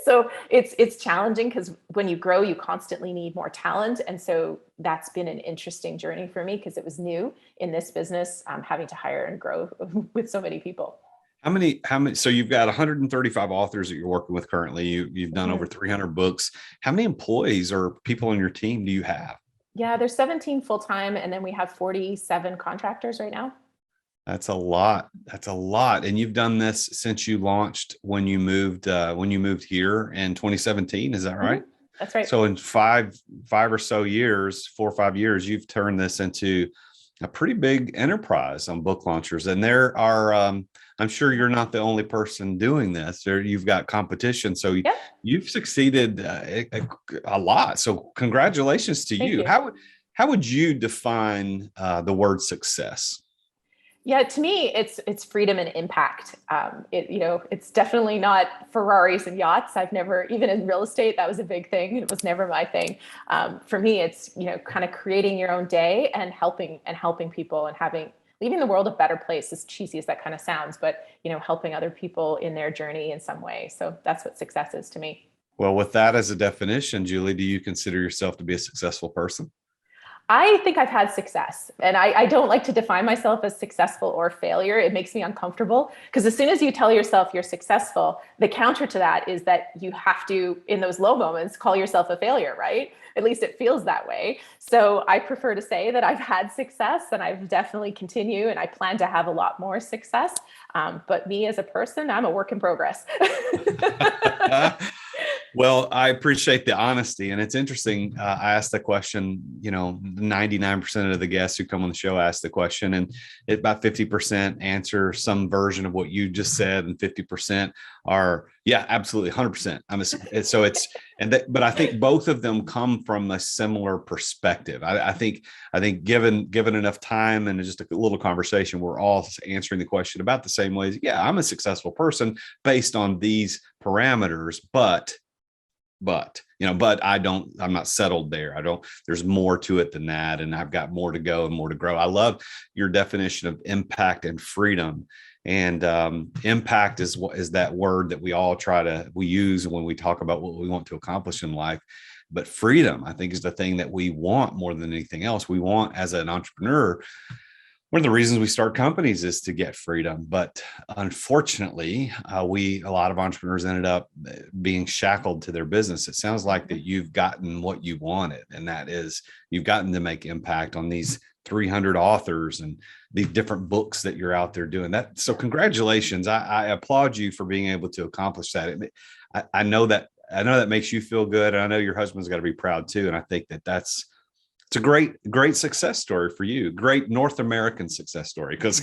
So it's challenging, because when you grow, you constantly need more talent. And so that's been an interesting journey for me, because it was new in this business, having to hire and grow with so many people. How many, so you've got 135 authors that you're working with currently. You've done over 300 books. How many employees or people on your team do you have? Yeah, there's 17 full-time, and then we have 47 contractors right now. That's a lot. And you've done this since you launched, when you moved here in 2017. Is that right? Mm-hmm. That's right. So in five or so years, 4 or 5 years, you've turned this into a pretty big enterprise on book launchers. And there are, I'm sure you're not the only person doing this. You've got competition. So yep. You've succeeded a lot. So congratulations to you. How would you define the word success? Yeah, to me, it's freedom and impact. It's definitely not Ferraris and yachts. I've never, even in real estate, that was a big thing. It was never my thing. For me, it's kind of creating your own day and helping people, and leaving the world a better place, as cheesy as that kind of sounds, but helping other people in their journey in some way. So that's what success is to me. Well, with that as a definition, Julie, do you consider yourself to be a successful person? I think I've had success, and I don't like to define myself as successful or failure. It makes me uncomfortable, because as soon as you tell yourself you're successful, the counter to that is that you have to, in those low moments, call yourself a failure, right? At least it feels that way. So I prefer to say that I've had success, and I've definitely continue, and I plan to have a lot more success. But me as a person, I'm a work in progress. Well, I appreciate the honesty. And it's interesting. I asked the question, 99% of the guests who come on the show ask the question, and about 50% answer some version of what you just said. And 50% are, yeah, absolutely 100%. But I think both of them come from a similar perspective. I think given enough time and just a little conversation, we're all answering the question about the same ways. Yeah, I'm a successful person based on these parameters, but I'm not settled there. There's more to it than that. And I've got more to go and more to grow. I love your definition of impact and freedom. And impact is that word that we use when we talk about what we want to accomplish in life. But freedom, I think, is the thing that we want more than anything else. We want, as an entrepreneur, one of the reasons we start companies is to get freedom. But unfortunately, a lot of entrepreneurs ended up being shackled to their business. It sounds like that you've gotten what you wanted, and that is you've gotten to make impact on these 300 authors and these different books that you're out there doing that. So congratulations. I applaud you for being able to accomplish that. I know that makes you feel good. And I know your husband's got to be proud too. And I think it's a great success story for you. Great North American success story, because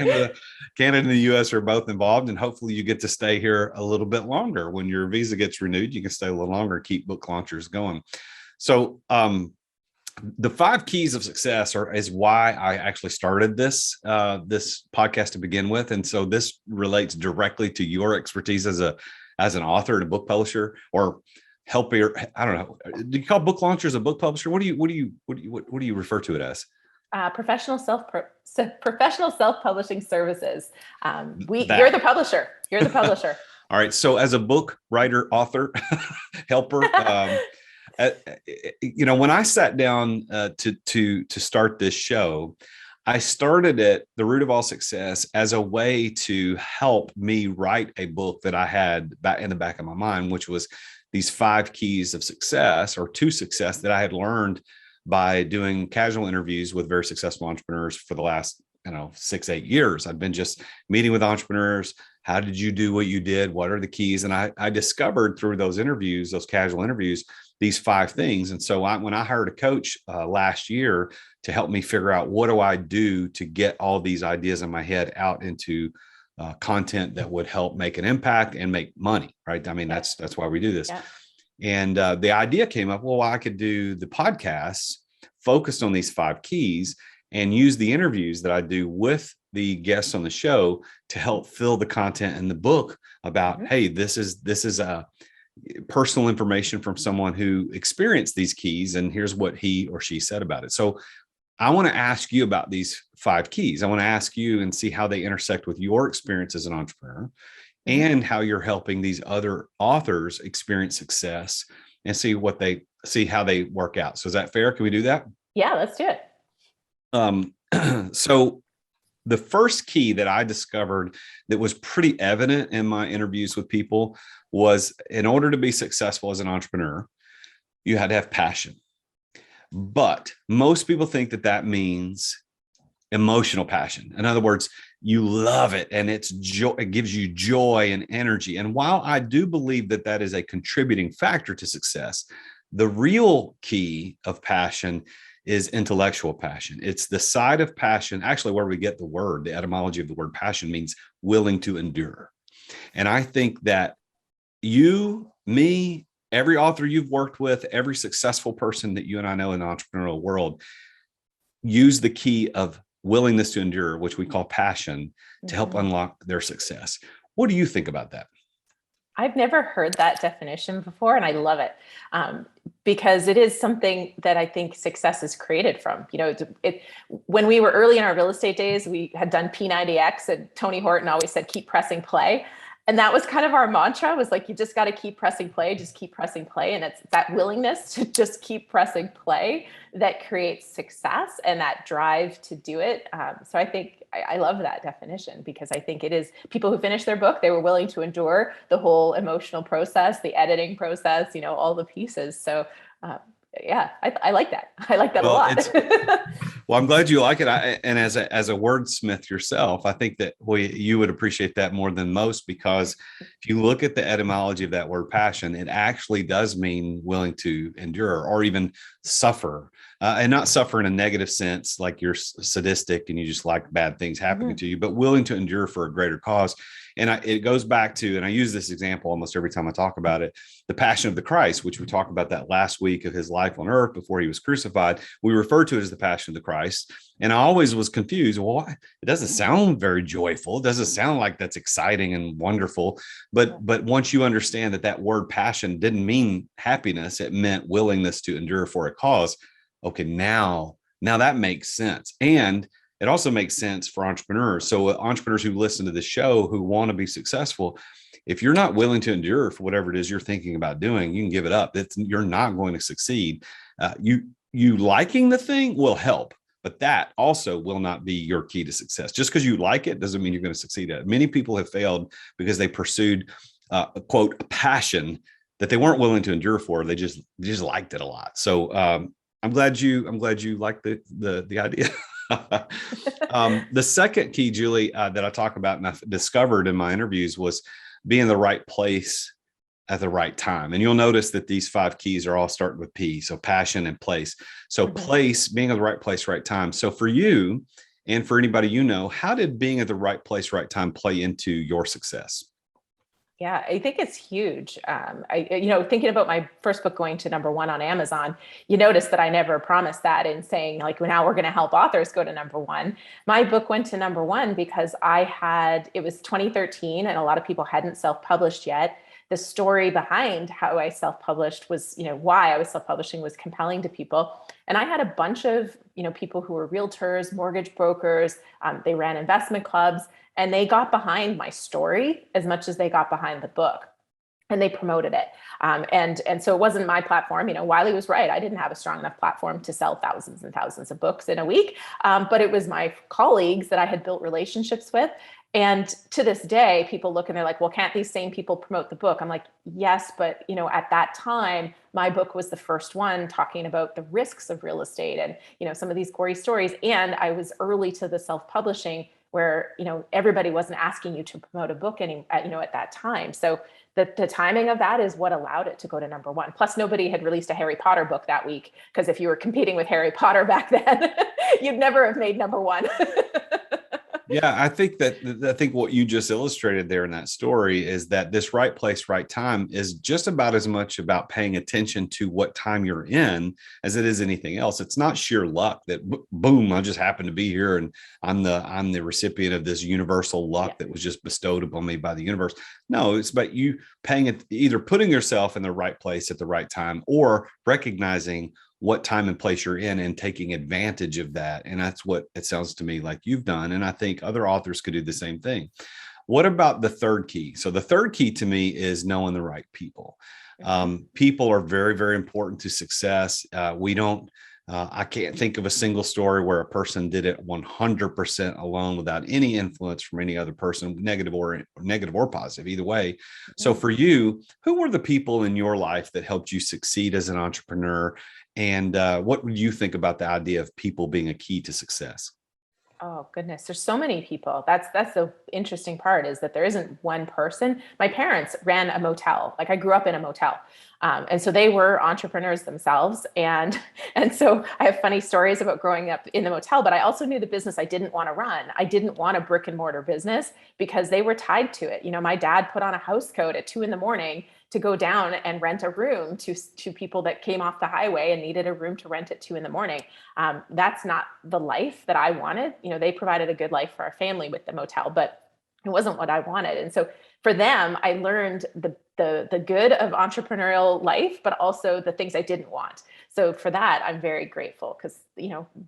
Canada and the US are both involved, and hopefully you get to stay here a little bit longer. When your visa gets renewed, you can stay a little longer and keep book launchers going. So the 5 keys of success is why I actually started this podcast to begin with. And so this relates directly to your expertise as an author and a book publisher, or helper. I don't know. Do you call book launchers a book publisher? What do you refer to it as? Professional self-publishing services. You're the publisher. You're the publisher. All right. So as a book writer, author, helper, when I sat down to start this show, I started it, The Root of All Success, as a way to help me write a book that I had back in the back of my mind, which was these 5 keys of success, or to success, that I had learned by doing casual interviews with very successful entrepreneurs for the last 6-8 years. I've been just meeting with entrepreneurs. How did you do what you did? What are the keys? And I discovered through those interviews, those casual interviews, these 5 things. And so when I hired a coach last year to help me figure out what do I do to get all these ideas in my head out into content that would help make an impact and make money, right? I mean, that's why we do this. Yeah. And the idea came up, well, I could do the podcast focused on these 5 keys and use the interviews that I do with the guests on the show to help fill the content in the book about, hey, this is personal information from someone who experienced these keys, and here's what he or she said about it. So I want to ask you about these 5 keys. I want to ask you and see how they intersect with your experience as an entrepreneur, and how you're helping these other authors experience success, and see how they work out. So is that fair? Can we do that? Yeah, let's do it. So the first key that I discovered that was pretty evident in my interviews with people was, in order to be successful as an entrepreneur, you had to have passion. But most people think that means emotional passion. In other words, you love it and it gives you joy and energy. And while I do believe that is a contributing factor to success, the real key of passion is intellectual passion. It's the side of passion, actually, where we get the etymology of the word passion means willing to endure. And I think that you, me, every author you've worked with, every successful person that you and I know in the entrepreneurial world, use the key of willingness to endure, which we call passion, to help unlock their success. What do you think about that? I've never heard that definition before, and I love it, because it is something that I think success is created from. When we were early in our real estate days, we had done P90X, and Tony Horton always said, keep pressing play. And that was kind of our mantra, was like, you just got to keep pressing play, just keep pressing play. And it's that willingness to just keep pressing play that creates success, and that drive to do it. So I think I love that definition, because I think it is people who finished their book, they were willing to endure the whole emotional process, the editing process, all the pieces. So yeah, I like that. I like that a lot. Well, I'm glad you like it. And as a wordsmith yourself, I think that you would appreciate that more than most, because if you look at the etymology of that word passion, it actually does mean willing to endure or even suffer, and not suffer in a negative sense, like you're sadistic and you just like bad things happening to you, but willing to endure for a greater cause. And it goes back to, and I use this example almost every time I talk about it, the Passion of the Christ, which we talked about that last week of his life on earth before he was crucified. We refer to it as the Passion of the Christ. And I always was confused. Well, it doesn't sound very joyful. It doesn't sound like that's exciting and wonderful. But once you understand that word passion didn't mean happiness, it meant willingness to endure for a cause. Okay, now that makes sense. And it also makes sense for entrepreneurs. So entrepreneurs who listen to the show who want to be successful, if you're not willing to endure for whatever it is you're thinking about doing, you can give it up. You're not going to succeed. You liking the thing will help, but that also will not be your key to success. Just because you like it doesn't mean you're going to succeed at it. Many people have failed because they pursued a quote, a passion that they weren't willing to endure for. They just liked it a lot. So I'm glad you like the idea. The second key, Julie, that I talk about and I've discovered in my interviews was being in the right place at the right time. And you'll notice that these 5 keys are all starting with P. So passion and place. So place, being in the right place, right time. So for you and for anybody, how did being at the right place, right time play into your success? Yeah, I think it's huge. Thinking about my first book going to number one on Amazon, you notice that I never promised that in saying like, well, now we're going to help authors go to number one. My book went to number one because it was 2013 and a lot of people hadn't self-published yet. The story behind how I self-published was, why I was self-publishing was compelling to people. And I had a bunch of, people who were realtors, mortgage brokers, they ran investment clubs, and they got behind my story as much as they got behind the book, and they promoted it. And so it wasn't my platform. Wiley was right. I didn't have a strong enough platform to sell thousands and thousands of books in a week. But it was my colleagues that I had built relationships with. And to this day, people look and they're like, well, can't these same people promote the book? I'm like, yes, but at that time, my book was the first one talking about the risks of real estate and, some of these gory stories. And I was early to the self-publishing where, everybody wasn't asking you to promote a book at that time. So the timing of that is what allowed it to go to number one. Plus, nobody had released a Harry Potter book that week, because if you were competing with Harry Potter back then, you'd never have made number one. Yeah, I think what you just illustrated there in that story is that this right place, right time is just about as much about paying attention to what time you're in as it is anything else. It's not sheer luck that boom, I just happen to be here and I'm the recipient of this universal luck that was just bestowed upon me by the universe. No, it's about you either putting yourself in the right place at the right time or recognizing what time and place you're in and taking advantage of that. And that's what it sounds to me like you've done. And I think other authors could do the same thing. What about the third key? So the third key to me is knowing the right people. People are very, very important to success. I can't think of a single story where a person did it 100% alone without any influence from any other person, negative or positive, either way. So for you, who were the people in your life that helped you succeed as an entrepreneur? And what would you think about the idea of people being a key to success? Oh goodness, there's so many people. That's the interesting part, is that there isn't one person. My parents ran a motel. Like, I grew up in a motel. And so they were entrepreneurs themselves. And so I have funny stories about growing up in the motel, but I also knew the business I didn't want to run. I didn't want a brick and mortar business because they were tied to it. My dad put on a house coat at 2 a.m. to go down and rent a room to people that came off the highway and needed a room to rent at 2 a.m. That's not the life that I wanted. They provided a good life for our family with the motel, but it wasn't what I wanted. And so for them, I learned the good of entrepreneurial life, but also the things I didn't want. So for that, I'm very grateful, because,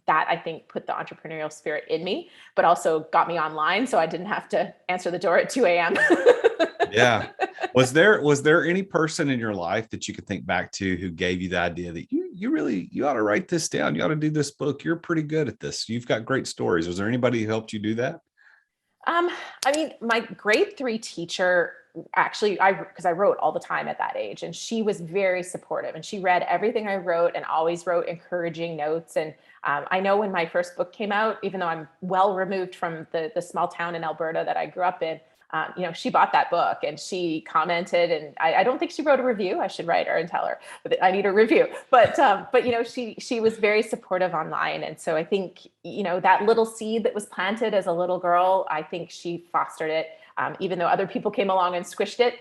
that I think put the entrepreneurial spirit in me, but also got me online. So I didn't have to answer the door at 2 a.m. Yeah. Was there any person in your life that you could think back to who gave you the idea that you ought to write this down? You ought to do this book. You're pretty good at this. You've got great stories. Was there anybody who helped you do that? My grade 3 teacher, actually, because I wrote all the time at that age, and she was very supportive, and she read everything I wrote and always wrote encouraging notes. And I know when my first book came out, even though I'm well removed from the small town in Alberta that I grew up in, she bought that book and she commented, and I don't think she wrote a review. I should write her and tell her that I need a review, but she was very supportive online. And so I think, that little seed that was planted as a little girl, I think she fostered it. Even though other people came along and squished it,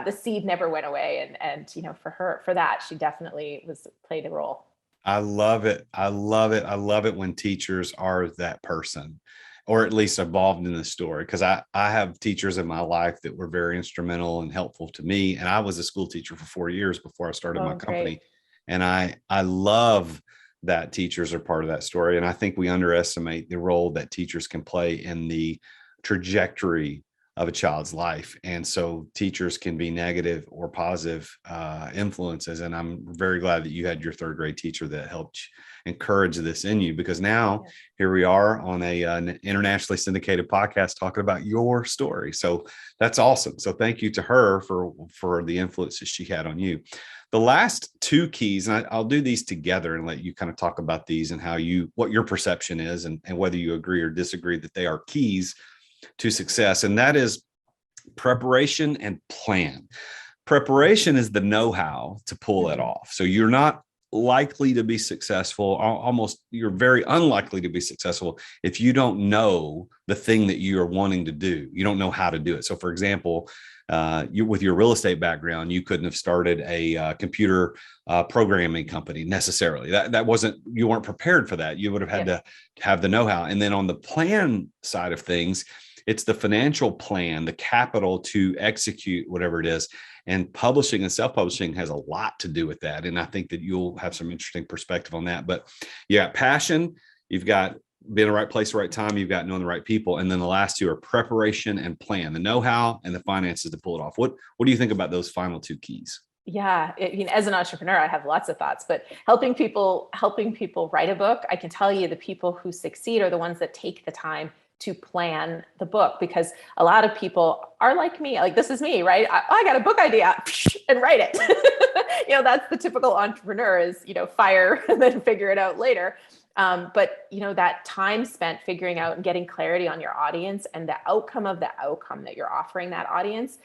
the seed never went away. And for that, she definitely played a role. I love it. I love it. I love it when teachers are that person, or at least involved in the story. Because I have teachers in my life that were very instrumental and helpful to me. And I was a school teacher for 4 years before I started my company. Great. And I love that teachers are part of that story. And I think we underestimate the role that teachers can play in the trajectory of a child's life. And so teachers can be negative or positive influences. And I'm very glad that you had your third grade teacher that helped encourage this in you, because now here we are on an internationally syndicated podcast talking about your story. So that's awesome. So thank you to her for the influence that she had on you. The last 2 keys, and I'll do these together and let you kind of talk about these and what your perception is, and whether you agree or disagree that they are keys to success. And that is preparation and plan. Preparation is the know-how to pull it off. So you're not likely to be successful, almost you're very unlikely to be successful if you don't know the thing that you are wanting to do. You don't know how to do it. So for example, you, with your real estate background, you couldn't have started a computer programming company necessarily. That wasn't, you weren't prepared for that. You would have had to have the know-how. And then on the plan side of things, it's the financial plan, the capital to execute whatever it is. And publishing and self-publishing has a lot to do with that. And I think that you'll have some interesting perspective on that. But you got passion, you've got being in the right place, the right time, you've got knowing the right people. And then the last two are preparation and plan, the know-how and the finances to pull it off. What do you think about those final two keys? Yeah, as an entrepreneur, I have lots of thoughts, but helping people write a book, I can tell you the people who succeed are the ones that take the time to plan the book, because a lot of people are like me, like this is me, right? I got a book idea and write it. That's the typical entrepreneur is, fire and then figure it out later. But that time spent figuring out and getting clarity on your audience and the outcome that you're offering that audience,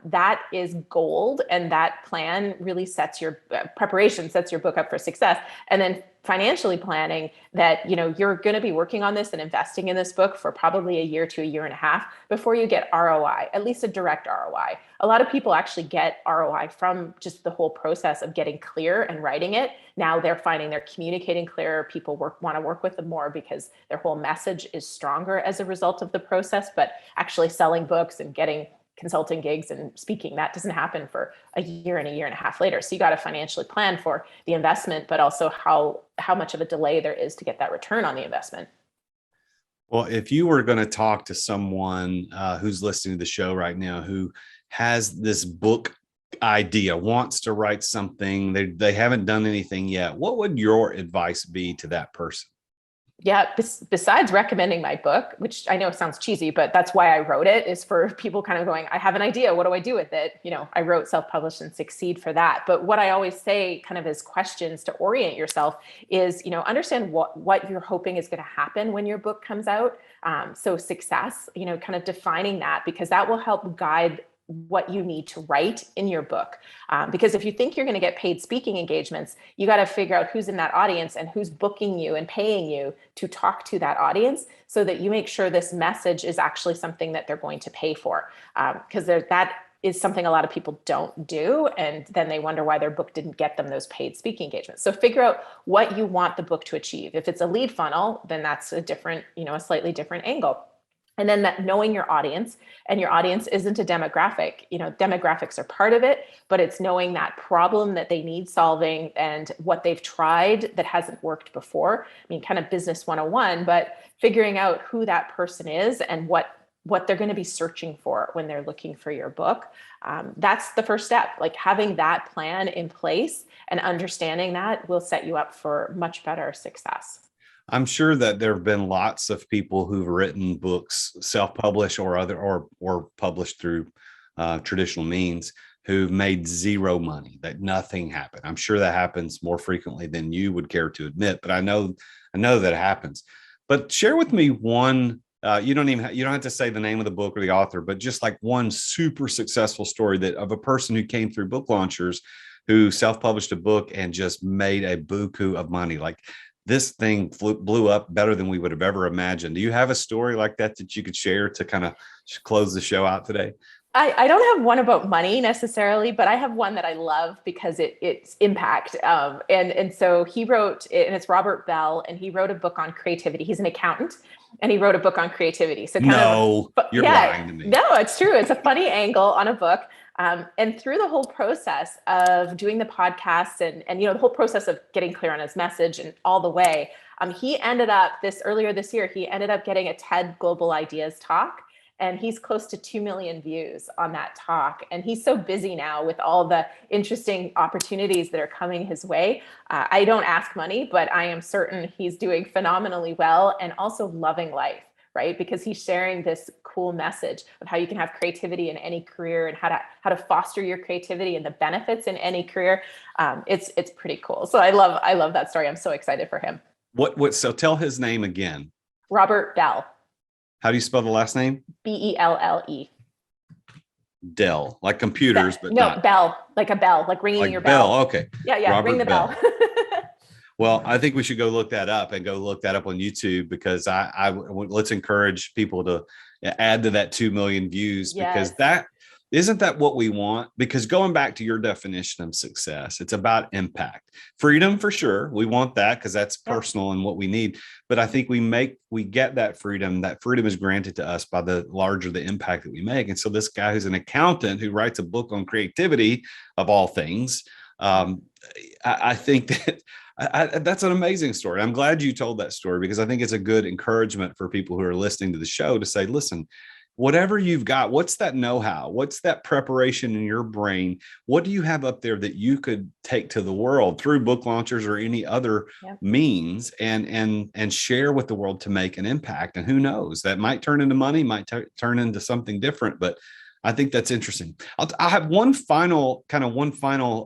that is gold. And that plan really sets your preparation, sets your book up for success. And then financially planning that, you're going to be working on this and investing in this book for probably a year to a year and a half before you get ROI, at least a direct ROI. A lot of people actually get ROI from just the whole process of getting clear and writing it. Now they're finding they're communicating clearer. People want to work with them more because their whole message is stronger as a result of the process. But actually selling books and getting consulting gigs and speaking, that doesn't happen for a year and a half later. So you got to financially plan for the investment, but also how much of a delay there is to get that return on the investment. Well, if you were going to talk to someone who's listening to the show right now, who has this book idea, wants to write something, they haven't done anything yet, what would your advice be to that person? Yeah, besides recommending my book, which I know sounds cheesy, but that's why I wrote it, is for people kind of going, I have an idea. What do I do with it? I wrote Self-Publish and Succeed for that. But what I always say kind of as questions to orient yourself is, understand what you're hoping is going to happen when your book comes out. So success, kind of defining that, because that will help guide what you need to write in your book. Because if you think you're going to get paid speaking engagements, you got to figure out who's in that audience and who's booking you and paying you to talk to that audience, so that you make sure this message is actually something that they're going to pay for. Because that is something a lot of people don't do. And then they wonder why their book didn't get them those paid speaking engagements. So figure out what you want the book to achieve. If it's a lead funnel, then that's a different, a slightly different angle. And then that knowing your audience, and your audience isn't a demographic, demographics are part of it, but it's knowing that problem that they need solving and what they've tried that hasn't worked before. I mean, kind of business 101, but figuring out who that person is and what they're going to be searching for when they're looking for your book. That's the first step. Like having that plan in place and understanding that will set you up for much better success. I'm sure that there have been lots of people who've written books, self-published or published through traditional means, who've made zero money, that nothing happened. I'm sure that happens more frequently than you would care to admit, but I know that it happens. But share with me one. You don't have to say the name of the book or the author, but just like one super successful story of a person who came through book launchers, who self-published a book and just made a buku of money. Like, this thing blew up better than we would have ever imagined. Do you have a story like that you could share to kind of close the show out today? I don't have one about money necessarily, but I have one that I love because it's impact. And so he wrote, and it's Robert Bell, and he wrote a book on creativity. He's an accountant, and he wrote a book on creativity. So you're lying to me. No, it's true. It's a funny angle on a book. And through the whole process of doing the podcast and the whole process of getting clear on his message and all the way, he ended up earlier this year, he ended up getting a TED Global Ideas talk. And he's close to 2 million views on that talk. And he's so busy now with all the interesting opportunities that are coming his way. I don't ask money, but I am certain he's doing phenomenally well and also loving life, right? Because he's sharing this cool message of how you can have creativity in any career and how to foster your creativity and the benefits in any career. It's pretty cool. So I love that story. I'm so excited for him. So tell his name again. Robert Bell. How do you spell the last name? Belle. Dell, like computers, but no, not. bell, like a bell, like ringing like your bell. Okay. Yeah. Robert Ring the bell. Well, I think we should go look that up on YouTube, because let's encourage people to add to that 2 million views, because Yes. isn't that what we want? Because going back to your definition of success, it's about impact, freedom for sure. We want that because that's Yep. personal and what we need. But I think we get that freedom. That freedom is granted to us by the larger the impact that we make. And so this guy who's an accountant who writes a book on creativity of all things, I think that that's an amazing story. I'm glad you told that story, because I think it's a good encouragement for people who are listening to the show to say, listen, whatever you've got, what's that know-how? What's that preparation in your brain? What do you have up there that you could take to the world through book launchers or any other means, and share with the world to make an impact? And who knows, that might turn into money, might turn into something different. But I think that's interesting. I have one final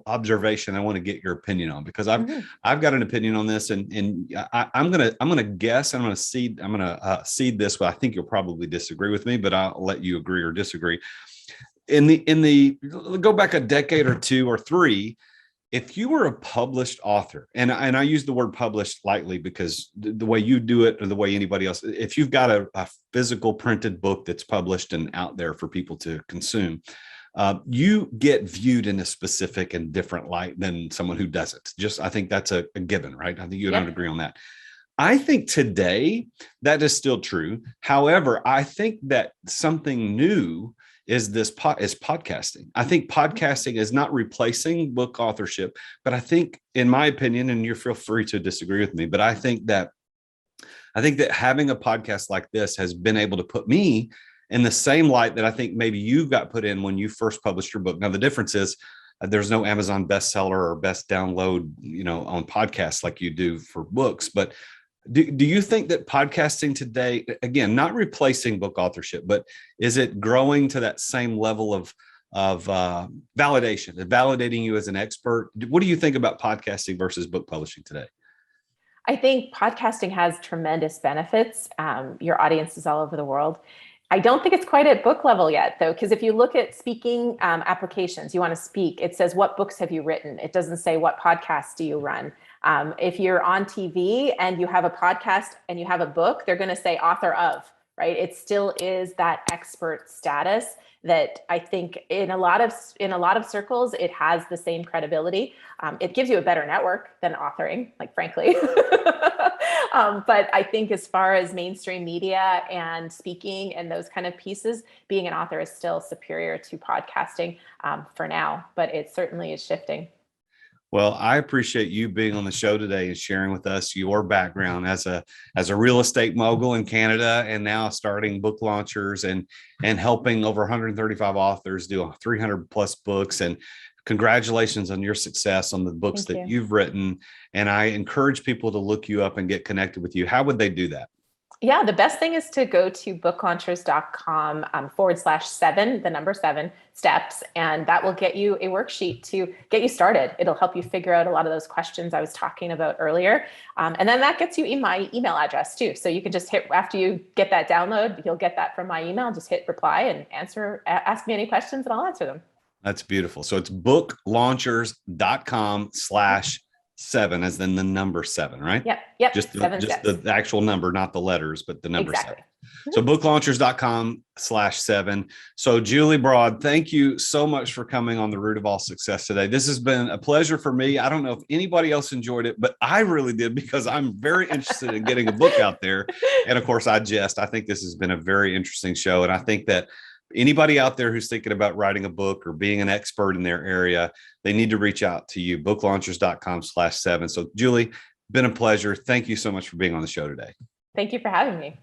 observation I want to get your opinion on, because I've got an opinion on this, and I'm gonna guess, I'm gonna seed this, but I think you'll probably disagree with me, but I'll let you agree or disagree. In the go back a decade or two or three, if you were a published author, and I use the word published lightly because the way you do it or the way anybody else, if you've got a physical printed book that's published and out there for people to consume, you get viewed in a specific and different light than someone who doesn't. I think that's a given, right? I think you don't agree on that. I think today that is still true. However, I think that something new is podcasting. I think podcasting is not replacing book authorship, but I think, in my opinion, and you feel free to disagree with me, but I think that having a podcast like this has been able to put me in the same light that I think maybe you got put in when you first published your book. Now, the difference is there's no Amazon bestseller or best download, on podcasts like you do for books. But do you think that podcasting today, again, not replacing book authorship, but is it growing to that same level of validation, validating you as an expert? What do you think about podcasting versus book publishing today? I think podcasting has tremendous benefits. Your audience is all over the world. I don't think it's quite at book level yet, though, because if you look at speaking applications, you want to speak, it says, what books have you written? It doesn't say, what podcasts do you run? If you're on TV and you have a podcast and you have a book, they're going to say author of, right? It still is that expert status that I think in a lot of circles, it has the same credibility. It gives you a better network than authoring, like, frankly. But I think as far as mainstream media and speaking and those kind of pieces, being an author is still superior to podcasting for now, but it certainly is shifting. Well, I appreciate you being on the show today and sharing with us your background as a real estate mogul in Canada, and now starting book launchers and helping over 135 authors do 300 plus books. And congratulations on your success on the books that you've written. And I encourage people to look you up and get connected with you. How would they do that? Yeah, the best thing is to go to booklaunchers.com /7, the number 7 steps, and that will get you a worksheet to get you started. It'll help you figure out a lot of those questions I was talking about earlier. And then that gets you my email address too. So you can just hit, after you get that download, you'll get that from my email, just hit reply and ask me any questions and I'll answer them. That's beautiful. So it's booklaunchers.com /7, as in the number 7, right? Yep. Just the actual number, not the letters, but the number exactly. 7. So booklaunchers.com /7. So Julie Broad, thank you so much for coming on The Root of All Success today. This has been a pleasure for me. I don't know if anybody else enjoyed it, but I really did, because I'm very interested in getting a book out there. And of course, I think this has been a very interesting show. And I think that anybody out there who's thinking about writing a book or being an expert in their area, they need to reach out to you, booklaunchers.com /7. So Julie, been a pleasure. Thank you so much for being on the show today. Thank you for having me.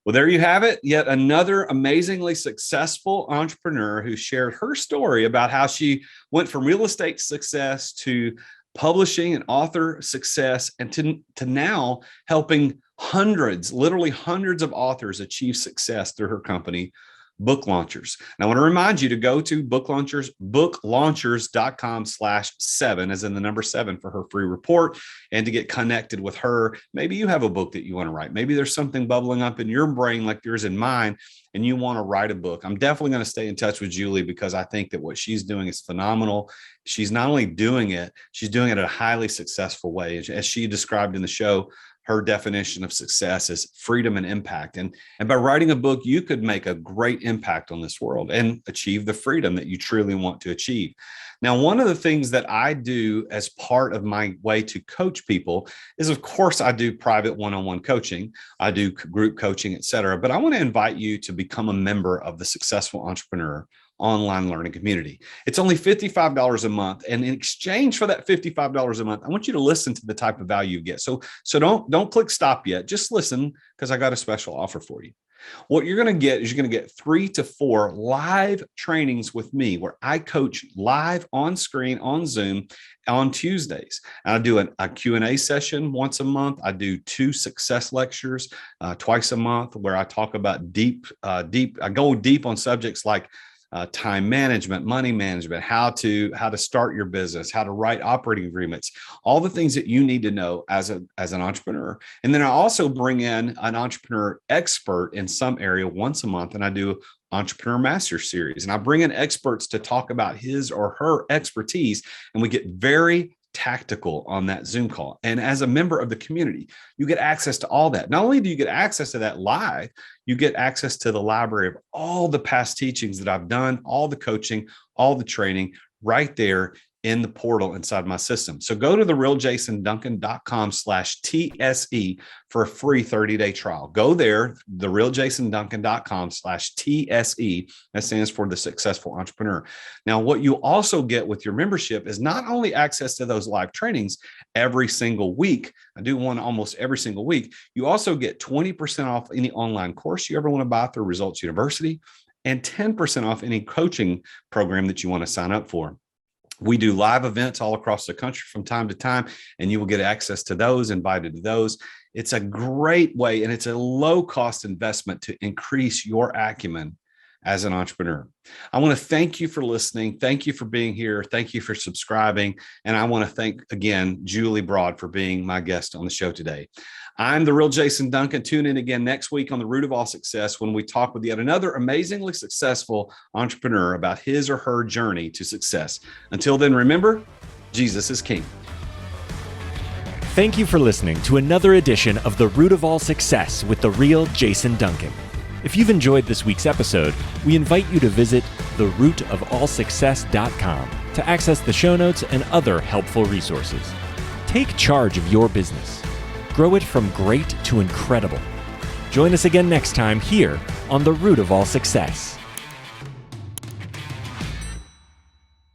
Well, there you have it. Yet another amazingly successful entrepreneur who shared her story about how she went from real estate success to publishing and author success, and to now helping literally hundreds of authors achieve success through her company, book launchers. And I want to remind you to go to booklaunchers.com/7, as in the number 7, for her free report and to get connected with her. Maybe you have a book that you want to write. Maybe there's something bubbling up in your brain like yours in mine, and you want to write a book. I'm definitely going to stay in touch with Julie because I think that what she's doing is phenomenal. She's not only doing it, she's doing it in a highly successful way. As she described in the show, her definition of success is freedom and impact. And by writing a book, you could make a great impact on this world and achieve the freedom that you truly want to achieve. Now, one of the things that I do as part of my way to coach people is, of course, I do private one-on-one coaching. I do group coaching, et cetera. But I want to invite you to become a member of the Successful Entrepreneur online learning community. It's only $55 a month. And in exchange for that $55 a month, I want you to listen to the type of value you get. So don't click stop yet. Just listen, because I got a special offer for you. What you're going to get is you're going to get 3 to 4 live trainings with me where I coach live on screen on Zoom on Tuesdays. And I do a Q&A session once a month. I do 2 success lectures twice a month where I talk about I go deep on subjects like time management, money management, how to start your business, how to write operating agreements, all the things that you need to know as an entrepreneur. And then I also bring in an entrepreneur expert in some area once a month, and I do Entrepreneur Master Series. And I bring in experts to talk about his or her expertise, and we get very tactical on that Zoom call. And as a member of the community, you get access to all that. Not only do you get access to that live, you get access to the library of all the past teachings that I've done, all the coaching, all the training right there in the portal inside my system. So go to therealjasonduncan.com/TSE for a free 30-day trial. Go there, therealjasonduncan.com/TSE. That stands for the Successful Entrepreneur. Now, what you also get with your membership is not only access to those live trainings every single week. I do one almost every single week. You also get 20% off any online course you ever want to buy through Results University, and 10% off any coaching program that you want to sign up for. We do live events all across the country from time to time, and you will get access to those, invited to those. It's a great way, and it's a low-cost investment to increase your acumen as an entrepreneur. I want to thank you for listening. Thank you for being here. Thank you for subscribing. And I want to thank, again, Julie Broad for being my guest on the show today. I'm the real Jason Duncan. Tune in again next week on The Root of All Success when we talk with yet another amazingly successful entrepreneur about his or her journey to success. Until then, remember, Jesus is King. Thank you for listening to another edition of The Root of All Success with the real Jason Duncan. If you've enjoyed this week's episode, we invite you to visit therootofallsuccess.com to access the show notes and other helpful resources. Take charge of your business. Grow it from great to incredible. Join us again next time here on The Root of All Success.